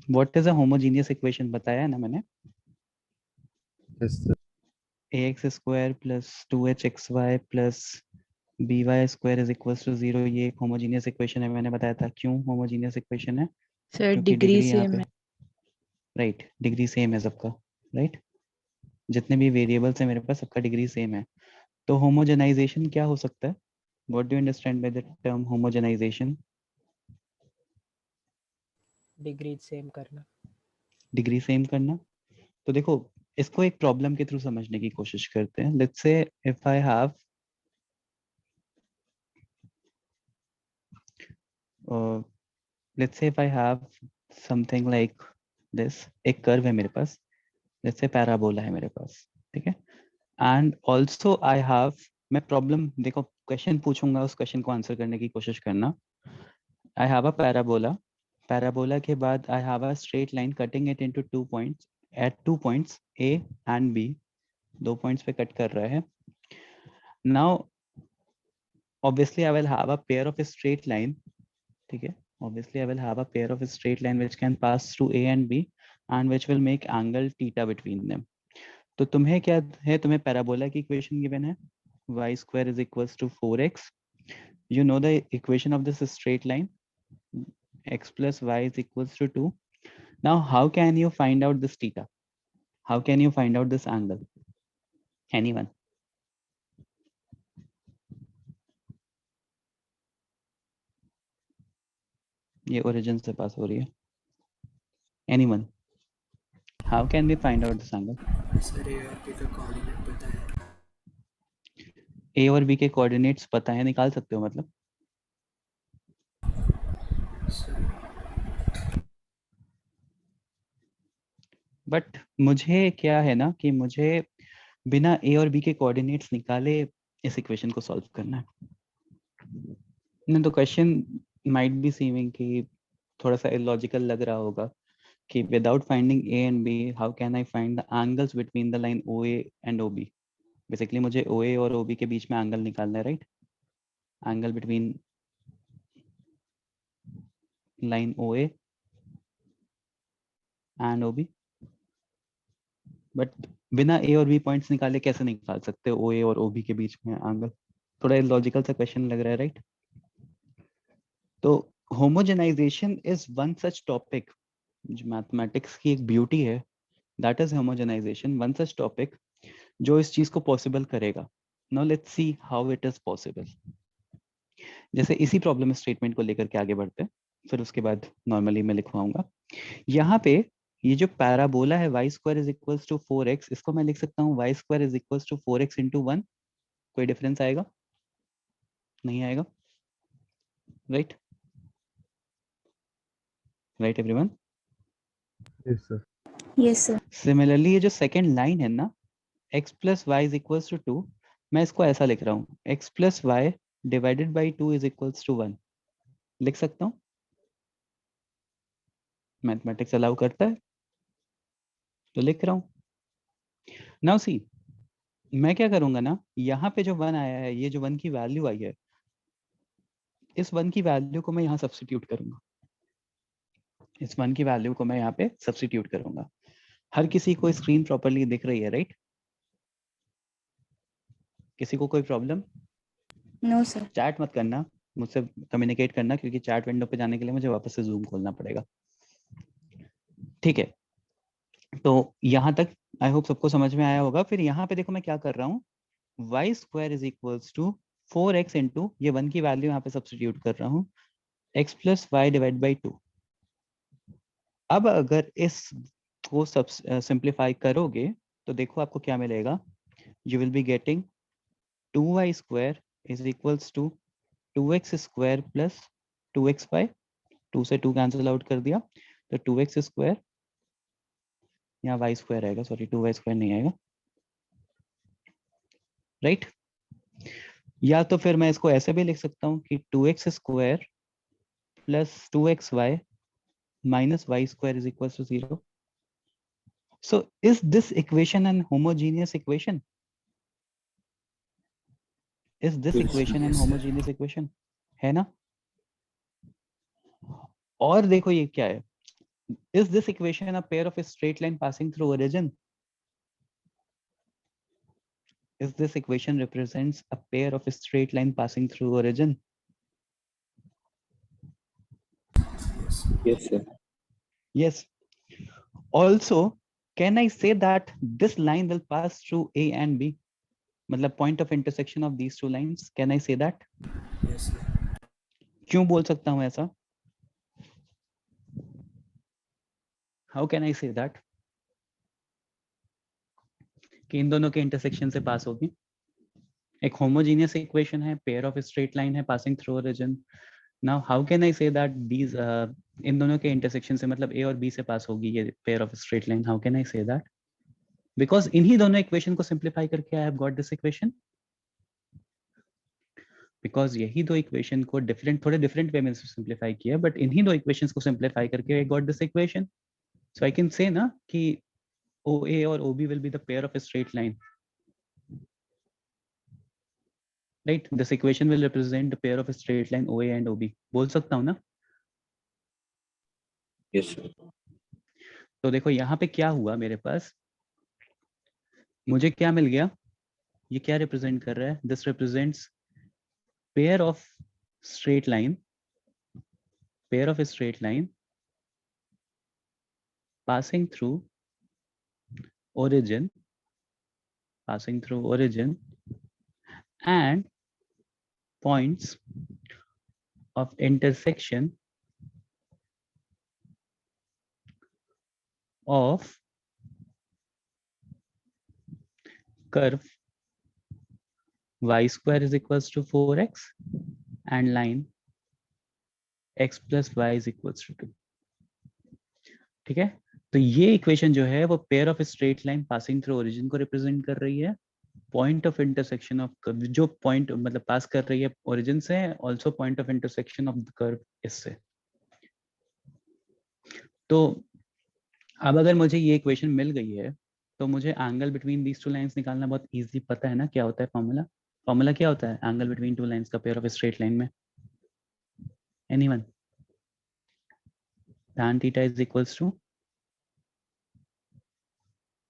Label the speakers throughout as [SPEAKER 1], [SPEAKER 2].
[SPEAKER 1] What is a homogeneous equation बताया है ना मैंने।
[SPEAKER 2] Yes, sir.
[SPEAKER 1] ax square plus 2hxy plus by square is equal to 0, ये एक होमोजीनियस इक्वेशन है, मैंने बताया था। क्यों होमोजीनियस इक्वेशन है?
[SPEAKER 3] सर
[SPEAKER 1] क्योंकि
[SPEAKER 3] डिग्री
[SPEAKER 1] डिग्री यहाँ
[SPEAKER 3] सेम
[SPEAKER 1] पे,
[SPEAKER 3] है।
[SPEAKER 1] राइट, डिग्री सेम है सबका, राइट। जितने भी वेरिएबल्स हैं मेरे पास सबका डिग्री सेम है। तो होमोजेनाइजेशन क्या हो सकता है? What do you understand by the term homogenization?
[SPEAKER 3] Degree same करना।
[SPEAKER 1] डिग्री सेम करना। तो देखो, इसको एक प्रॉब्लम के थ्रू समझने की कोशिश करते हैं। Let's say if I have let's say if I have something like this, एक कर्व है मेरे पास, लेट्स से पैराबोला है मेरे पास, ठीक है। एंड ऑल्सो आई हैव, मैं प्रॉब्लम, देखो क्वेश्चन पूछूंगा, उस क्वेश्चन को आंसर करने की कोशिश करना। I have a parabola, parabola के बाद I have a straight line cutting it into 2 points, at 2 points A and B, 2 points पे कट कर रहा है। Now obviously I will have a pair of a straight line, ठीक है। obviously I will have a pair of a straight line which can pass through A and B and which will make angle theta between them. तो तुम्हें क्या है, तुम्हें parabola की equation given है, y square is equals to 4x. You know the equation of this straight line, x plus y is equals to 2. Now how can you find out this theta? How can you find out this angle? Anyone? ये origin से pass हो रही है। Anyone? How can we find out this angle?
[SPEAKER 4] Sir A और B का coordinate पता है।
[SPEAKER 1] A और B के कोऑर्डिनेट्स पता है, निकाल सकते हो मतलब। बट मुझे क्या है ना कि मुझे बिना A और B के कोऑर्डिनेट्स निकाले इस इक्वेशन को सॉल्व करना है। नहीं तो क्वेश्चन माइट बी सीमिंग कि थोड़ा सा इलॉजिकल लग रहा होगा कि without finding A and B how can I find the angles between the line OA and OB। Basically मुझे OA और OB के बीच में एंगल निकालना है, right. Angle between line OA and OB। But बिना A और B पॉइंट्स निकाले कैसे निकाल सकते हो OA और OB के बीच में एंगल? थोड़ा लॉजिकल सा क्वेश्चन लग रहा है, राइट। तो homogenization is one such topic, जो मैथमेटिक्स की एक ब्यूटी है, that is homogenization, one such topic जो इस चीज को पॉसिबल करेगा। Now let's see how it is possible. जैसे इसी प्रॉब्लम स्टेटमेंट को लेकर के आगे बढ़ते हैं, फिर उसके बाद नॉर्मली मैं लिखवाऊंगा। यहाँ पे ये जो पैराबोला है y square is equals to 4x, इसको मैं लिख सकता हूँ y square is equals to 4x into 1। कोई डिफरेंस आएगा? नहीं आएगा, right. Right everyone?
[SPEAKER 2] Yes, sir.
[SPEAKER 5] Yes, sir.
[SPEAKER 1] Similarly ये जो सेकेंड लाइन है ना, x plus Y is equals to 2, मैं इसको ऐसा लिख रहा हूँ, x plus Y divided by 2 is equals to 1। लिख सकता हूँ, मैथमेटिक्स अलाउ करता है तो लिख रहा हूँ। नाउ सी, मैं क्या करूंगा ना, यहाँ पे जो 1 आया है, ये जो 1 की वैल्यू आई है, इस 1 की वैल्यू को मैं यहाँ सब्स्टिट्यूट करूंगा, इस 1 की वैल्यू को मैं यहाँ पे सब्स्टिट्यूट करूंगा। हर किसी को स्क्रीन प्रॉपर्ली दिख रही है, राइट? किसी को कोई प्रॉब्लम?
[SPEAKER 5] No, sir.
[SPEAKER 1] चैट मत करना, मुझसे कम्युनिकेट करना, क्योंकि चैट विंडो पे जाने के लिए मुझे वापस से जूम खोलना पड़ेगा, ठीक है। तो यहाँ तक आई होप सबको समझ में आया होगा। फिर यहाँ पे देखो मैं क्या कर रहा हूँ, Y square is equals to 4x into ये 1 की वैल्यू यहाँ पे सब्स्टिट्यूट कर रहा हूँ, x plus Y divide by 2। अब अगर इस को सब सिंप्लीफाई करोगे तो देखो आपको क्या मिलेगा, you will be getting 2y square is equals to 2x square plus 2xy, 2 से 2 कैंसिल आउट कर दिया, तो 2x स्क्वायर, यहाँ y स्क्वायर आएगा, सॉरी 2y स्क्वायर नहीं आएगा, राइट। या तो फिर मैं इसको ऐसे भी लिख सकता हूँ कि 2x square plus 2xy minus y square is equals to 0. So is this equation an homogeneous equation? Is this
[SPEAKER 2] Yes,
[SPEAKER 1] equation an
[SPEAKER 4] yes, sir.
[SPEAKER 1] homogeneous equation? है ना? और देखो ये क्या है, Is this equation a pair of a straight line passing through origin? Is this equation represents a pair of a straight line passing through origin?
[SPEAKER 2] Yes, sir.
[SPEAKER 1] Yes. Also, can I say that this line will pass through A and B? मतलब point of intersection of these two lines. Can I say that?
[SPEAKER 4] Yes, sir.
[SPEAKER 1] क्यों बोल सकता हूँ ऐसा? How can I say that? कि इन दोनों के intersection से पास होगी. एक होमोजीनियस इक्वेशन है, पेयर ऑफ स्ट्रेट लाइन है passing through origin. Now how can I say that these in दोनों के इंटरसेक्शन से मतलब ए और बी से पास होगी ये pair of straight line? How can I say that? Because इन्हीं दोनों इक्वेशन को सिंप्लीफाई करके I have got this equation. Because यही दो इक्वेशन को थोड़े डिफरेंट वे में सिंप्लीफाई किया, बट इन्हीं दो इक्वेशंस को सिंप्लीफाई करके I got this equation. So I can से ना कि OA और OB will be the pair of a straight line. Right? This equation will represent the pair of a straight line OA and OB. बोल सकता हूँ ना?
[SPEAKER 2] Yes, sir.
[SPEAKER 1] तो देखो यहाँ पे क्या हुआ मेरे पास, मुझे क्या मिल गया, ये क्या रिप्रेजेंट कर रहा है? This represents pair of straight line, pair of a straight line passing through origin, and points of intersection of curve y square is equals to 4x and line x plus y is equals to 2. ठीक है, तो ये equation जो है वो pair of straight line passing through origin को represent कर रही है. Point of intersection of curve, जो पॉइंट मतलब पास कर रही है ओरिजिन से, also point of intersection of the curve इससे. तो अब अगर मुझे ये इक्वेशन मिल गई है तो मुझे angle between these two lines निकालना बहुत इजी पता है ना. क्या होता है फॉर्मूला क्या होता है एंगल बिटवीन टू लाइंस का पेयर ऑफ स्ट्रेट लाइन में? Anyone? tan theta is equals to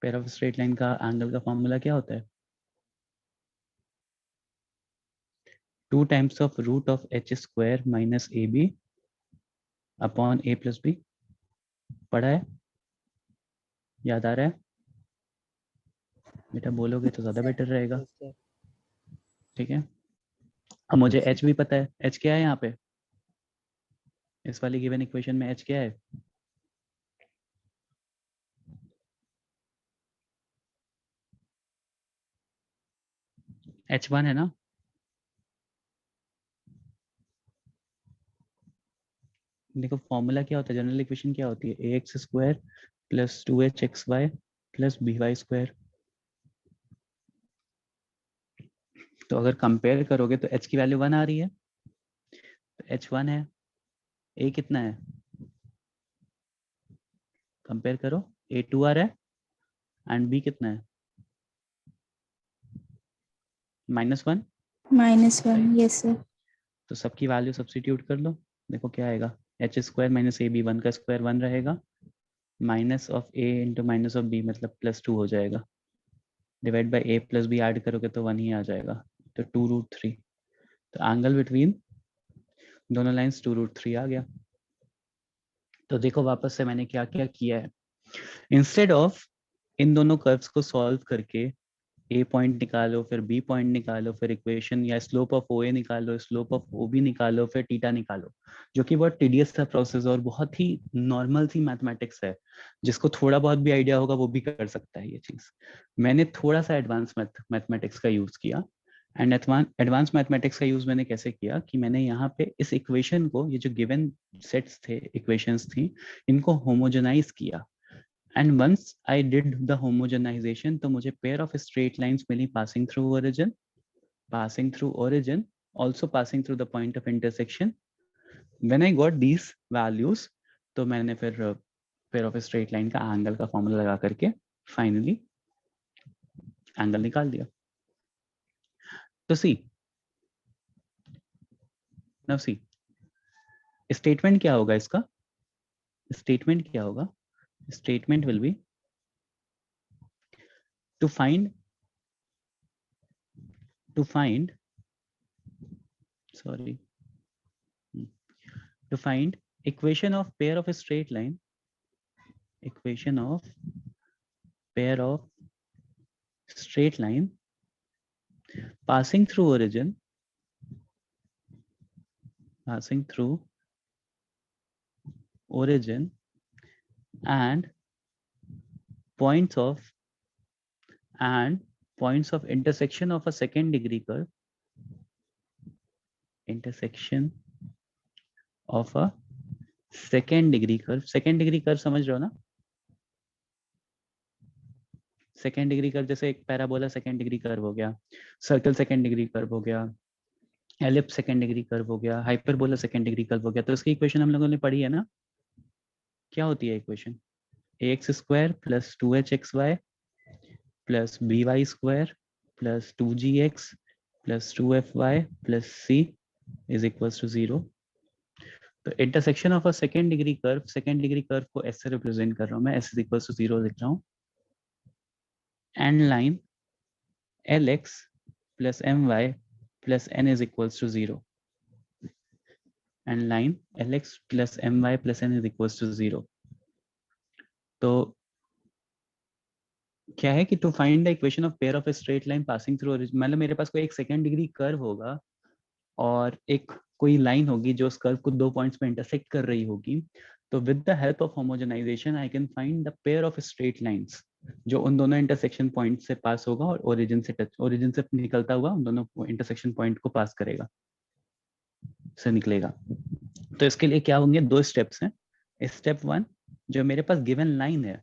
[SPEAKER 1] pair of straight line का एंगल का फॉर्मूला क्या होता है? 2 times of root of h square minus AB upon a plus b. पढ़ा है? याद आ रहा है? बेटा बोलोगे तो ज्यादा बेटर रहेगा.
[SPEAKER 3] Yes, sir.
[SPEAKER 1] ठीक है, अब मुझे h भी पता है. h क्या है यहाँ पे इस वाली गिवन इक्वेशन में? h क्या है? h1 है ना. देखो फॉर्मूला क्या होता है, जनरल इक्वेशन क्या होती है? ax square plus 2hxy plus by square. तो अगर कंपेयर करोगे तो h की वैल्यू 1 आ रही है, तो h1 है. a कितना है? कंपेयर करो, a 2 आ रहा है एंड b कितना है? -1.
[SPEAKER 5] -1. Yes, sir.
[SPEAKER 1] तो सबकी वैल्यू सब्स्टिट्यूट कर लो, देखो क्या आएगा. h स्क्वायर माइनस ab, 1 का स्क्वायर 1 रहेगा, minus of a into minus of b मतलब +2 हो जाएगा. Divide by a plus b add करोगे तो 1 ही आ जाएगा, तो 2√3. तो एंगल बिटवीन दोनों लाइंस 2√3 आ गया. तो देखो वापस से मैंने क्या क्या किया है. इंस्टेड ऑफ इन दोनों कर्व्स को सॉल्व करके ए पॉइंट निकालो, फिर बी पॉइंट निकालो, फिर इक्वेशन या स्लोप ऑफ OA निकालो, स्लोप ऑफ OB निकालो, फिर थीटा निकालो, जो कि बहुत टीडियस सा प्रोसेस और बहुत ही नॉर्मल सी मैथमेटिक्स है. जिसको थोड़ा बहुत भी आइडिया होगा वो भी कर सकता है ये चीज. मैंने थोड़ा सा एडवांस मैथमेटिक्स का यूज किया. एंड एडवांस मैथमेटिक्स का यूज मैंने कैसे किया कि मैंने यहाँ पे इस इक्वेशन को, ये जो गिवन सेट्स थे, इक्वेशंस थी, इनको होमोजेनाइज किया. And once I did the homogenization, तो मुझे pair of straight lines milli passing through origin, also passing through the point of intersection. When I got these values, तो मैंने फिर pair of straight line का angle का formula लगा करके finally angle निकाल दिया. तो see, now see, statement क्या होगा इसका? स्टेटमेंट क्या होगा? Statement will be to find to find equation of pair of a straight line, equation of pair of straight line passing through origin, and points of intersection of a second degree curve, second degree curve समझ रहे हो ना? Second degree curve जैसे एक parabola second degree curve हो गया, circle second degree curve हो गया, एलिप्स सेकेंड डिग्री कर्व हो गया, हाइपरबोला सेकेंड डिग्री कर्व हो गया। तो इसकी इक्वेशन हम लोगों ने पढ़ी है ना? क्या होती है equation? ax square plus 2hxy plus by square plus 2gx plus 2fy plus c is equals to 0। तो intersection of a second degree curve को ऐसे रिप्रेजेंट कर रहा हूँ मैं, s इज इक्वल्स टू 0 लिख रहा हूँ। And line lx plus my plus n is equals to 0, and line lx plus my plus n is equals to 0। तो क्या है कि to find the equation of pair of a straight line passing through, मतलब मेरे पास कोई एक second degree curve होगा और एक कोई लाइन होगी जो उस कर्व को 2 पॉइंट्स पे इंटरसेक्ट कर रही होगी। तो with the help of homogenization I can find the pair of straight lines जो उन दोनों इंटरसेक्शन पॉइंट से पास होगा और ओरिजिन से निकलता हुआ उन दोनों इंटरसेक्शन पॉइंट को पास करेगा, से निकलेगा। तो इसके लिए क्या होंगे? 2 स्टेप्स हैं। स्टेप 1, जो मेरे पास गिवन लाइन है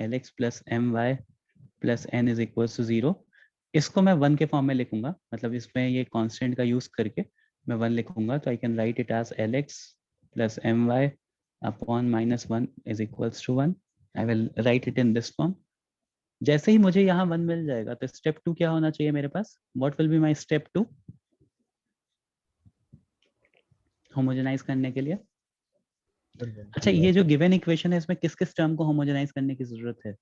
[SPEAKER 1] lx plus my plus n is equal to 0, इसको मैं 1 के फॉर्म में लिखूंगा, मतलब इसमें ये कांस्टेंट का यूज करके मैं 1 लिखूंगा। तो I can write it as lx plus my upon minus 1 is equals to 1। I will write it in this form. जैसे ही मुझे यहाँ 1 मिल जाएगा तो स्टेप 2 क्या होना चाहिए मेरे पास? What will be my step 2 homogenize करने के लिए? अच्छा, ये जो गिवन इक्वेशन है इसमें किस किस टर्म को होमोजेनाइज करने की जरूरत है?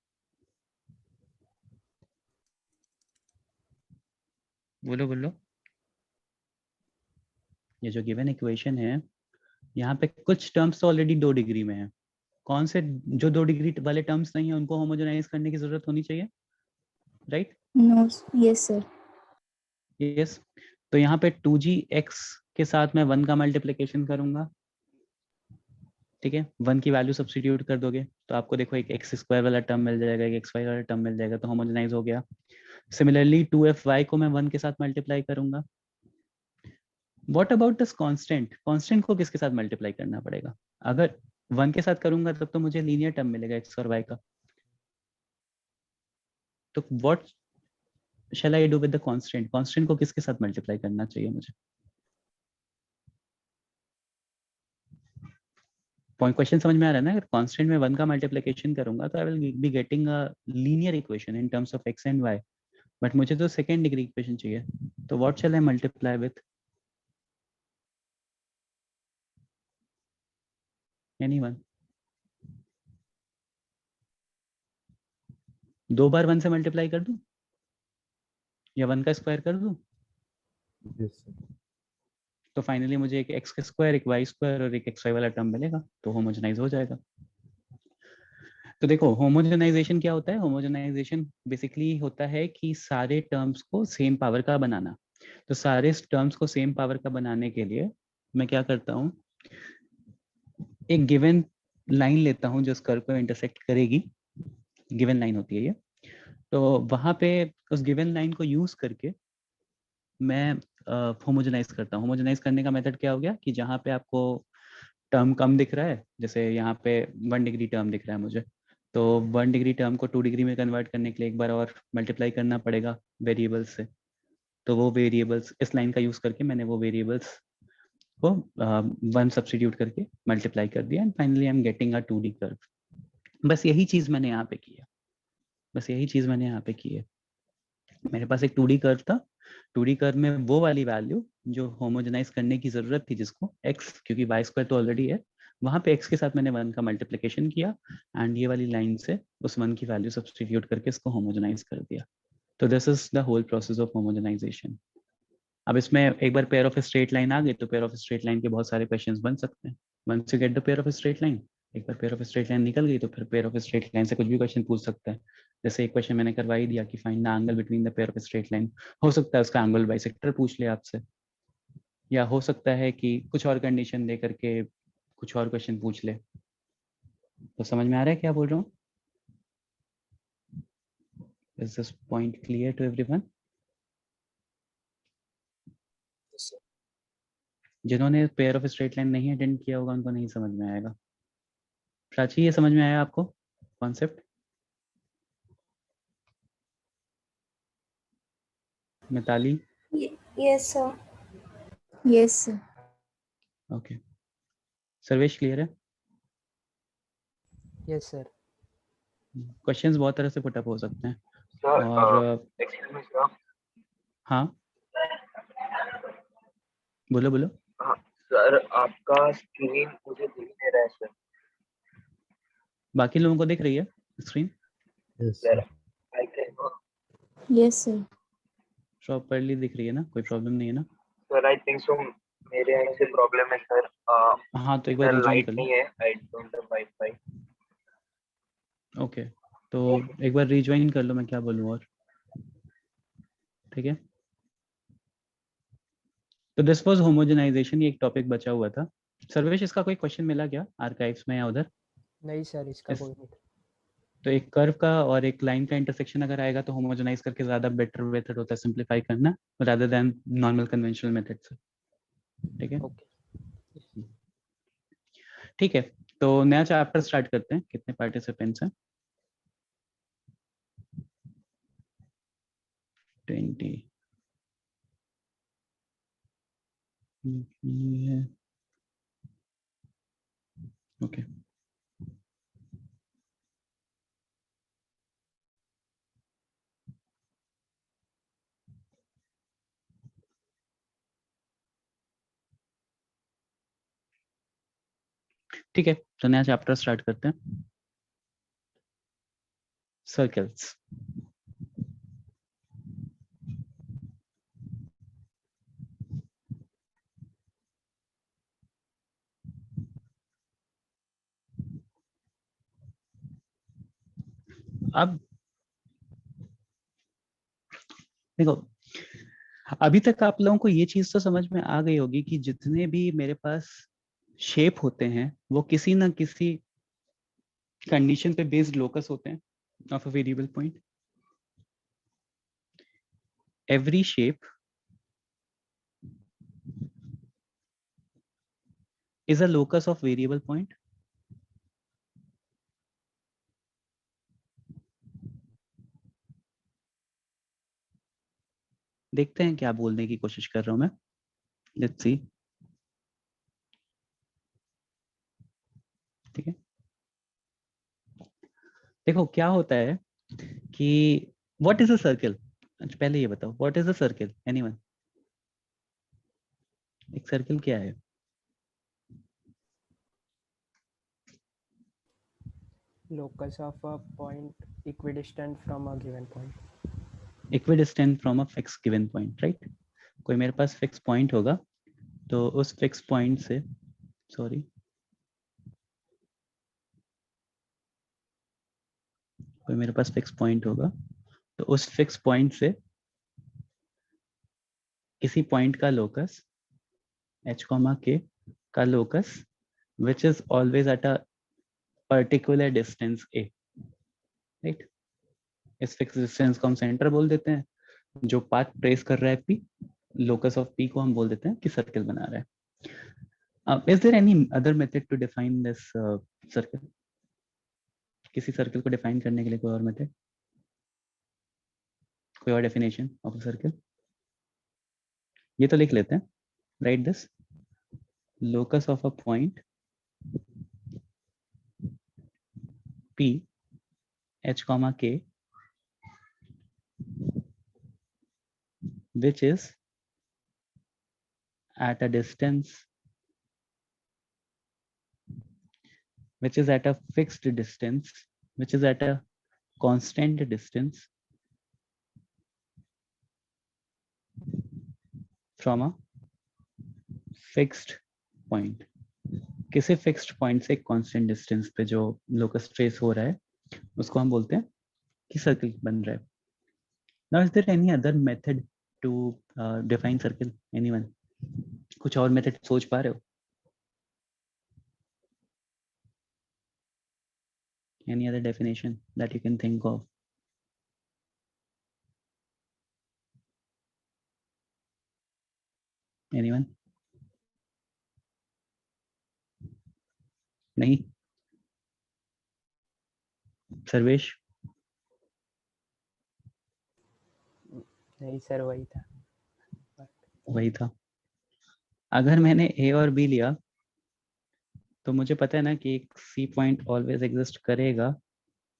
[SPEAKER 1] बोलो। ये जो गिवन इक्वेशन है यहाँ पे कुछ टर्म्स तो ऑलरेडी 2 डिग्री में है। कौन से जो 2 डिग्री वाले टर्म्स नहीं है उनको होमोजेनाइज करने की जरूरत होनी चाहिए, right?
[SPEAKER 5] No. Yes, sir.
[SPEAKER 1] Yes. तो यहाँ पे 2gx के साथ मैं 1 का मल्टीप्लिकेशन करूंगा, ठीक है? 1 की वैल्यू सब्स्टिट्यूट कर दोगे तो आपको देखो एक x स्क्वायर वाला टर्म मिल जाएगा, एक xy वाला टर्म मिल जाएगा, तो होमोजेनाइज हो गया। सिमिलरली 2fy को मैं 1 के साथ मल्टीप्लाई करूंगा। What about this constant? Constant को किसके साथ मल्टीप्लाई करना पड़ेगा? अगर 1 के साथ करूंगा तब तो मुझे लीनियर टर्म मिलेगा x और y का। तो what shell I do with the constant? Constant को किसके साथ मल्टीप्लाई करना चाहिए मुझे? पॉइंट क्वेश्चन समझ में आ रहा है ना? अगर कांस्टेंट में 1 का मल्टीप्लिकेशन करूंगा तो I will be getting a linear equation in terms of x and y, but मुझे तो सेकेंड डिग्री इक्वेशन चाहिए। तो what shell I multiply with? Anyone? 2 बार 1 से मल्टीप्लाई कर दूं या 1 का स्क्वायर कर दूं?
[SPEAKER 2] Yes, sir.
[SPEAKER 1] तो फाइनली मुझे एक x का स्क्वायर, एक y स्क्वायर और एक xy वाला टर्म मिलेगा, तो होमोजेनाइज हो जाएगा। तो देखो होमोजेनाइजेशन क्या होता है? होमोजेनाइजेशन बेसिकली होता है कि सारे टर्म्स को सेम पावर का बनाना। तो सारे टर्म्स को सेम पावर का बनाने के लिए मैं क्या करता हूँ, एक गिवन लाइन लेता हूँ जो उस कर्व को इंटरसेक्ट करेगी। गिवन लाइन होती है ये। तो वहां पे उस गिवन लाइन को यूज करके मैं होमोजेनाइज करता हूँ। होमोजेनाइज करने का मेथड क्या हो गया कि जहाँ पे आपको टर्म कम दिख रहा है, जैसे यहाँ पे 1 डिग्री टर्म दिख रहा है मुझे, तो 1 डिग्री टर्म को 2 डिग्री में कन्वर्ट करने के लिए एक बार और मल्टीप्लाई करना पड़ेगा वेरिएबल्स से। तो वो वेरिएबल्स, इस लाइन का यूज करके मैंने वो वेरिएबल्स को 1 सब्स्टिट्यूट करके मल्टीप्लाई कर दिया, and finally I am getting a 2D curve. बस यही चीज मैंने यहाँ पे की है। मेरे पास एक 2D कर्व था। 2D कर्व में वो वाली वैल्यू जो होमोजेनाइज करने की जरूरत थी, जिसको x, क्योंकि y स्क्वायर तो ऑलरेडी है, वहां पे x के साथ मैंने 1 का मल्टीप्लिकेशन किया एंड ये वाली लाइन से उस 1 की वैल्यू सब्स्टिट्यूट करके इसको होमोजेनाइज कर दिया। तो this is the whole process of homogenisation. अब इसमें एक बार पेयर ऑफ स्ट्रेट लाइन आ गई तो पेयर ऑफ स्ट्रेट लाइन के बहुत सारे क्वेश्चंस बन सकते हैं। Once you get the pair of straight line, एक बार पेयर ऑफ स्ट्रेट लाइन निकल गई तो फिर पेयर ऑफ स्ट्रेट लाइन से कुछ भी क्वेश्चन पूछ सकता है। जैसे एक क्वेश्चन मैंने करवा ही दिया कि find the angle between the pair of straight line, हो सकता है उसका एंगल बाइसेक्टर पूछ ले आपसे, या हो सकता है कि कुछ और कंडीशन दे करके कुछ और क्वेश्चन पूछ ले। तो समझ में आ रहा है क्या बोल रहा हूँ? Is this point clear to everyone? जिन्होंने पेयर ऑफ स्ट्रेट लाइन नहीं अटेंड किया होगा उनको नहीं समझ में आएगा। प्राची, ये समझ में आया आपको concept? Mitali?
[SPEAKER 5] Yes, sir. Yes, sir.
[SPEAKER 1] Okay. Sarvesh clear है?
[SPEAKER 3] Yes sir.
[SPEAKER 1] क्वेश्चंस बहुत तरह से पुटअप हो सकते हैं
[SPEAKER 6] सर
[SPEAKER 1] और
[SPEAKER 6] एक्सक्यूज मी सर।
[SPEAKER 1] हाँ बोलो बोलो।
[SPEAKER 6] सर आपका स्क्रीन मुझे दिख नहीं रहा है सर।
[SPEAKER 1] बाकी लोगों को दिख रही है screen?
[SPEAKER 2] Yes,
[SPEAKER 6] sir
[SPEAKER 2] sir.
[SPEAKER 6] I can
[SPEAKER 5] Yes, sir.
[SPEAKER 1] Properly दिख रही है ना? कोई प्रॉब्लम नहीं है ना?
[SPEAKER 6] सर आई थिंक सो मेरे एंड से प्रॉब्लम है सर।
[SPEAKER 1] हाँ तो एक बार रिज्वाइन
[SPEAKER 6] लाइट
[SPEAKER 1] कर लो।
[SPEAKER 6] नहीं है, I don't have wifi.
[SPEAKER 1] Okay तो एक बार रिज्वाइन कर लो, मैं क्या बोलूँ और। ठीक है, तो दिस वाज होमोजेनाइजेशन, ये एक टॉपिक बचा हुआ था। सर्वेश, इसका कोई क्वेश्चन मिला क्या आर्काइव्स में या उधर?
[SPEAKER 3] नहीं सर, इसका
[SPEAKER 1] इस-
[SPEAKER 3] कोई नहीं था।
[SPEAKER 1] तो एक कर्व का और एक लाइन का इंटरसेक्शन अगर आएगा तो होमोजेनाइज करके ज्यादा बेटर मेथड होता है सिंपलीफाई करना rather than normal conventional method से। ठीक है
[SPEAKER 3] ओके।
[SPEAKER 1] ठीक है, तो नया चैप्टर स्टार्ट करते हैं। कितने पार्टिसिपेंट्स हैं? 20 है। ओके ठीक है, तो नया चैप्टर स्टार्ट करते हैं। सर्कल्स। अब देखो, अभी तक आप लोगों को ये चीज तो समझ में आ गई होगी कि जितने भी मेरे पास शेप होते हैं वो किसी ना किसी कंडीशन पे बेस्ड लोकस होते हैं of a variable point. Every shape is a locus of variable point. देखते हैं क्या बोलने की कोशिश कर रहा हूं मैं। Let's see. ठीक है, देखो क्या होता है कि व्हाट इज अ सर्कल। पहले ये बताओ what is a circle, anyone? एक सर्कल क्या है?
[SPEAKER 3] Locus of a point equidistant from a given point.
[SPEAKER 1] Equidistant from a fix given point, right? कोई मेरे पास फिक्स पॉइंट होगा तो उस फिक्स पॉइंट से, सॉरी, कोई मेरे पास फिक्स पॉइंट होगा तो उस फिक्स पॉइंट से किसी पॉइंट का लोकस h, k का locus which is always at a particular distance a, right? इस फिक्स डिस्टेंस को हम सेंटर बोल देते हैं, जो पाथ ट्रेस कर रहा है p, लोकस ऑफ p को हम बोल देते हैं कि सर्कल बना रहा है। Is there any other method to define this circle? किसी सर्कल को डिफाइन करने के लिए कोई और मेथड, कोई और डेफिनेशन ऑफ अ सर्कल? ये तो लिख लेते हैं, right this locus of a point p h, k which is at a distance which is at a fixed distance, which is at a constant distance from a fixed point. किसी fixed point से constant distance पे जो locus trace हो रहा है उसको हम बोलते हैं कि सर्कल बन रहा है. Now is there any other method to define circle? Anyone? कुछ और मेथड सोच पा रहे हो? Any other definition that you can think of? Anyone? नहीं? सर्वेश?
[SPEAKER 3] नहीं सर, वही था.
[SPEAKER 1] वही था. अगर मैंने ए और बी लिया तो मुझे पता है ना कि एक सी पॉइंट ऑलवेज एग्जिस्ट करेगा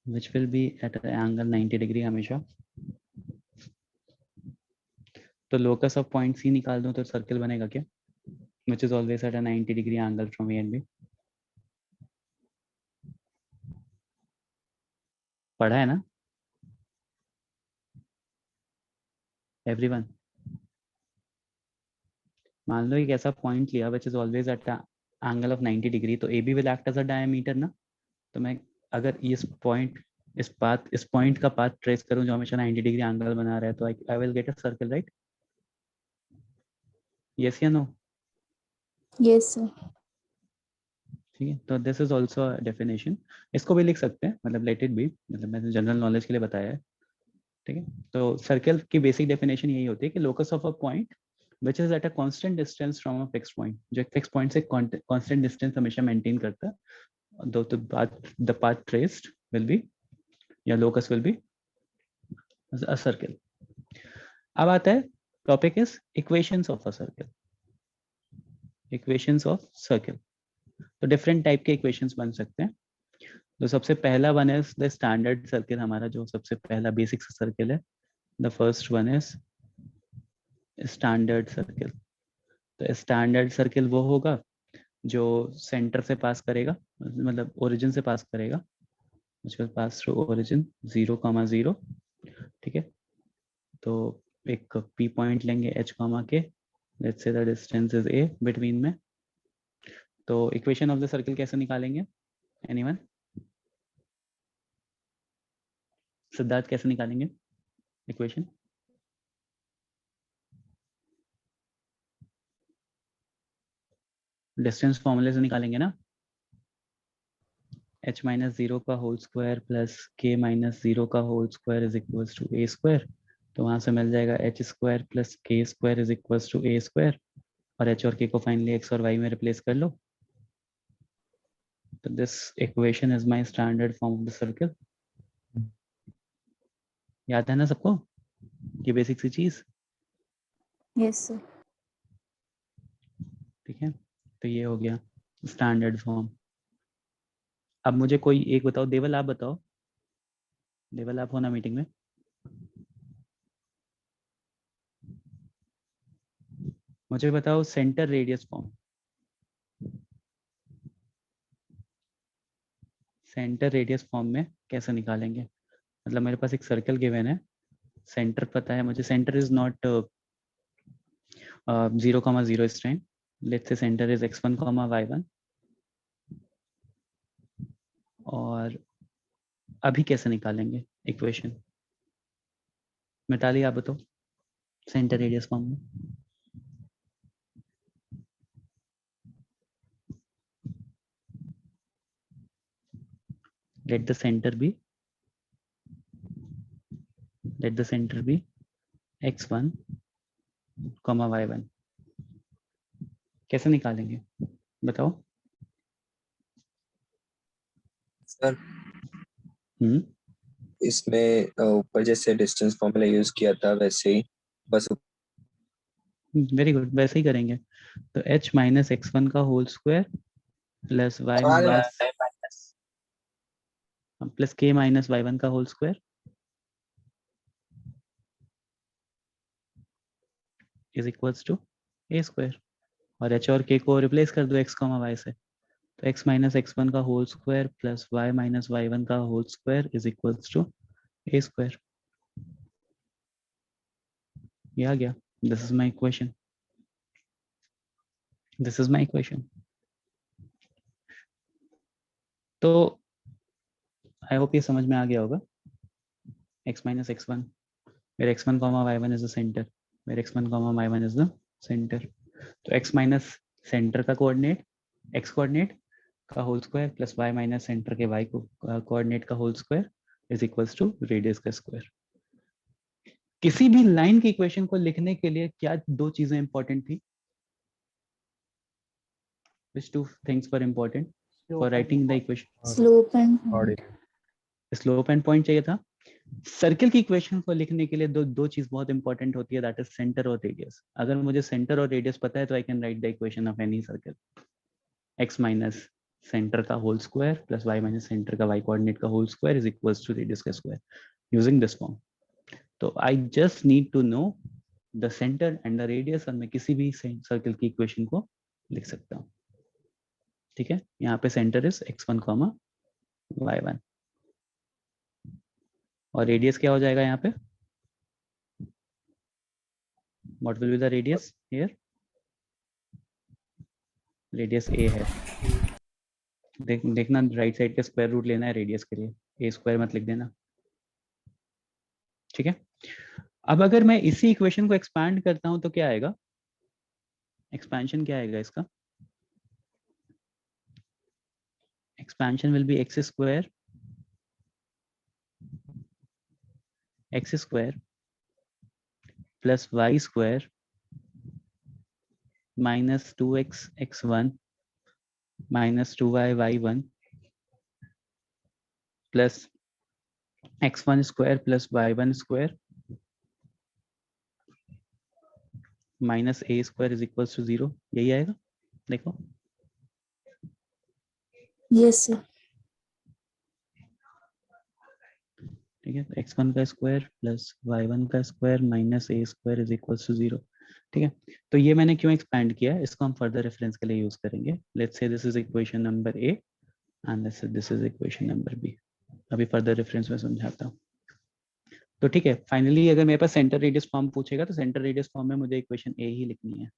[SPEAKER 1] which will be at angle 90 degree हमेशा. तो लोकस ऑफ पॉइंट सी निकाल दूं तो सर्कल बनेगा क्या? Which is always at 90 degree angle from A and B. पढ़ा है ना एवरीवन? मान लो एक ऐसा पॉइंट लिया which is always at angle of 90 degree, तो A B will act as a diameter ना. तो मैं अगर इस पॉइंट का पाथ ट्रेस करूं जो हमेशा 90 डिग्री एंगल बना रहा है तो I will get a circle, right? Yes या नो?
[SPEAKER 5] Yes, sir.
[SPEAKER 1] ठीक है, तो दिस इज ऑल्सो डेफिनेशन. इसको भी लिख सकते हैं, मतलब लेट इट बी, मतलब मैंने जनरल नॉलेज के लिए बताया है. ठीक है, तो सर्कल की बेसिक डेफिनेशन यही होती है कि locus of a point which is at a constant distance from a fixed point, जो एक फिक्स पॉइंट से कांस्टेंट डिस्टेंस हमेशा मेंटेन करता है. दो तो the path traced will be या locus will be a circle. अब आता है topic is equations of a circle. Equations of circle, तो डिफरेंट टाइप के इक्वेशंस बन सकते हैं. तो सबसे पहला one is the standard circle, हमारा जो सबसे पहला बेसिक सर्कल है. The first one is standard circle. तो स्टैंडर्ड सर्कल वो होगा जो सेंटर से पास करेगा, मतलब ओरिजिन से पास करेगा, which will pass through origin 0,0. ठीक है, तो एक P पॉइंट लेंगे H, के, let's say the distance is A between में. तो इक्वेशन ऑफ द सर्कल कैसे निकालेंगे? एनीवन? सिद्धार्थ कैसे निकालेंगे इक्वेशन? डिस्टेंस फॉर्मूले से निकालेंगे ना. h माइनस 0 का whole square plus k minus 0 का whole square is equals to a square. तो वहां से मिल जाएगा h square plus k square is equals to a square, और h और k को फाइनली x और y में रिप्लेस कर लो. तो this equation is my standard form of the circle. याद है ना सबको ये बेसिक सी चीज?
[SPEAKER 5] Yes, sir.
[SPEAKER 1] ठीक है, तो ये हो गया स्टैंडर्ड फॉर्म. अब मुझे कोई एक बताओ, देवल आप बताओ. देवल आप हो ना मीटिंग में? मुझे बताओ centre radius form. Centre radius form में कैसे निकालेंगे? मतलब मेरे पास एक सर्कल गिवन है, सेंटर पता है मुझे, सेंटर इज नॉट 0,0 इस time. Let's say centre is x1, y1. और अभी कैसे निकालेंगे इक्वेशन? मिताली आप बताओ सेंटर रेडियस फॉर्म में. let the center be x1, y1. कैसे निकालेंगे बताओ?
[SPEAKER 6] सर इसमें ऊपर जैसे डिस्टेंस फॉर्मूला यूज किया था वैसे ही बस.
[SPEAKER 1] वेरी गुड, वैसे ही करेंगे. तो h माइनस x1 का whole square plus y minus plus k minus y1 का whole square is equals to a square. और h और k को रिप्लेस कर दो x, y से. तो x माइनस x1 का whole square plus y minus y1 का whole square is equals to a square. ये आ गया। This is my equation, this is my equation. तो आई होप ये समझ में आ गया होगा। x minus x1, where x1 comma y1 is the center, where x1 comma y1 is the center। तो x माइनस सेंटर का कोऑर्डिनेट x कोऑर्डिनेट का whole square plus y minus centre के y को कोऑर्डिनेट का whole square is equals to radius का square. किसी भी line की इक्वेशन को लिखने के लिए क्या दो चीजें इंपॉर्टेंट थी? Which two things were important for writing the equation?
[SPEAKER 5] Slope and
[SPEAKER 2] Order.
[SPEAKER 1] Slope and point चाहिए था। सर्कल की इक्वेशन को लिखने के लिए दो चीज बहुत इंपॉर्टेंट होती है, दैट इज सेंटर और रेडियस। अगर मुझे सेंटर और रेडियस पता है तो I can write the equation of any circle. x minus centre का whole square plus y minus centre का y कोऑर्डिनेट का whole square is equals to radius का स्क्वायर यूजिंग दिस फॉर्म। तो I just need to know the centre and the radius और मैं किसी भी circle की इक्वेशन को लिख सकता हूँ। ठीक है, यहाँ पे centre is x1 comma y1 और रेडियस क्या हो जाएगा यहाँ पे? What will be the radius here? Radius a है। देखना राइट साइड का स्क्वायर रूट लेना है रेडियस के लिए, a स्क्वायर मत लिख देना। ठीक है, अब अगर मैं इसी इक्वेशन को एक्सपैंड करता हूं तो क्या आएगा? एक्सपेंशन क्या आएगा इसका? Expansion will be x square plus y square minus 2x x1 minus 2y y1 plus x1 square plus y1 square minus a square is equals to 0। यही आएगा, देखो।
[SPEAKER 5] yes sir,
[SPEAKER 1] ठीक है, x1 का स्क्वायर प्लस y1 का square minus a square is equals to 0। ठीक है, तो ये मैंने क्यों एक्सपैंड किया है, इसको हम फर्दर रेफरेंस के लिए यूज करेंगे। Let's say this is equation number a and this is equation number b। अभी फर्दर रेफरेंस में समझाता हूँ। तो ठीक है, फाइनली अगर मेरे पास सेंटर रेडियस फॉर्म पूछेगा तो सेंटर रेडियस फॉर्म में मुझे इक्वेशन a ही लिखनी है।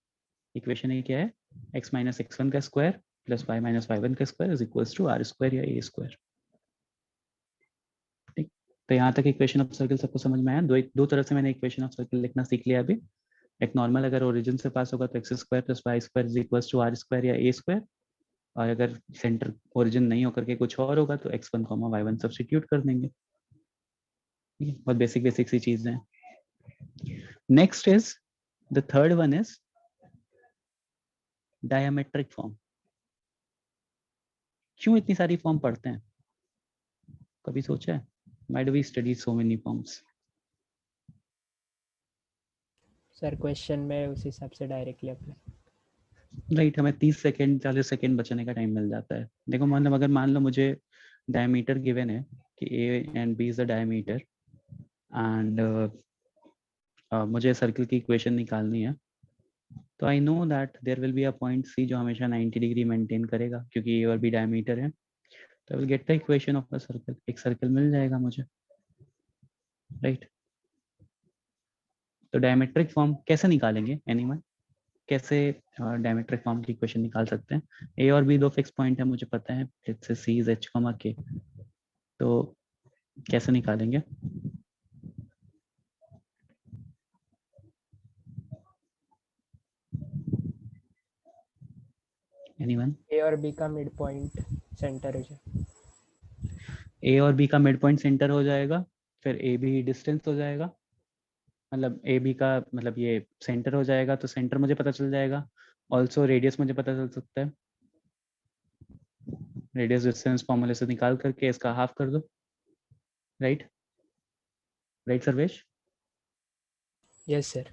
[SPEAKER 1] इक्वेशन a क्या है? x माइनस x1 का square plus y minus y1 का square is equals to r square या a स्क्वायर। ठीक, तो यहाँ तक इक्वेशन ऑफ सर्कल सबको समझ में आया। दो तरह से मैंने इक्वेशन ऑफ सर्कल लिखना सीख लिया अभी। एक नॉर्मल, अगर ओरिजिन से पास होगा तो x square plus y square is equals to r square या a स्क्वायर, और अगर सेंटर ओरिजिन नहीं होकर के कुछ और होगा तो x1 y1 सब्स्टिट्यूट कर देंगे। बहुत बेसिक सी चीज है। Next is the third one is diametric form. क्यों इतनी सारी फॉर्म पढ़ते हैं? कभी सोचा है? Why do we study so many forms?
[SPEAKER 3] Sir question में उस हिसाब से डायरेक्टली अप्लाई।
[SPEAKER 1] राइट, हमें 30 सेकेंड 40 सेकेंड बचने का टाइम मिल जाता है। देखो मतलब अगर मान लो मुझे डायमीटर गिवन है कि a and b is the diameter and मुझे सर्कल की इक्वेशन निकालनी है, तो I know that there will be a point c जो हमेशा 90 डिग्री मेंटेन करेगा क्योंकि a और b डायमीटर है। तो I will get the equation of a circle. एक सर्कल मिल जाएगा मुझे, राइट। तो डायमेट्रिक फॉर्म कैसे निकालेंगे? एनीवन, कैसे डायमेट्रिक फॉर्म की इक्वेशन निकाल सकते हैं? a और b दो फिक्स पॉइंट है मुझे पता है, let's say c is h, k। तो कैसे निकालेंगे? एनीवन?
[SPEAKER 3] ए और बी का मिड पॉइंट सेंटर हो जाए।
[SPEAKER 1] a और b का मिड पॉइंट सेंटर हो जाएगा, फिर a b डिस्टेंस हो जाएगा, मतलब a b का मतलब ये सेंटर हो जाएगा, तो सेंटर मुझे पता चल जाएगा। ऑल्सो रेडियस मुझे पता चल सकता है, रेडियस डिस्टेंस फॉर्मूले से निकाल करके इसका हाफ कर दो, right? Right Sarvesh?
[SPEAKER 3] Yes sir.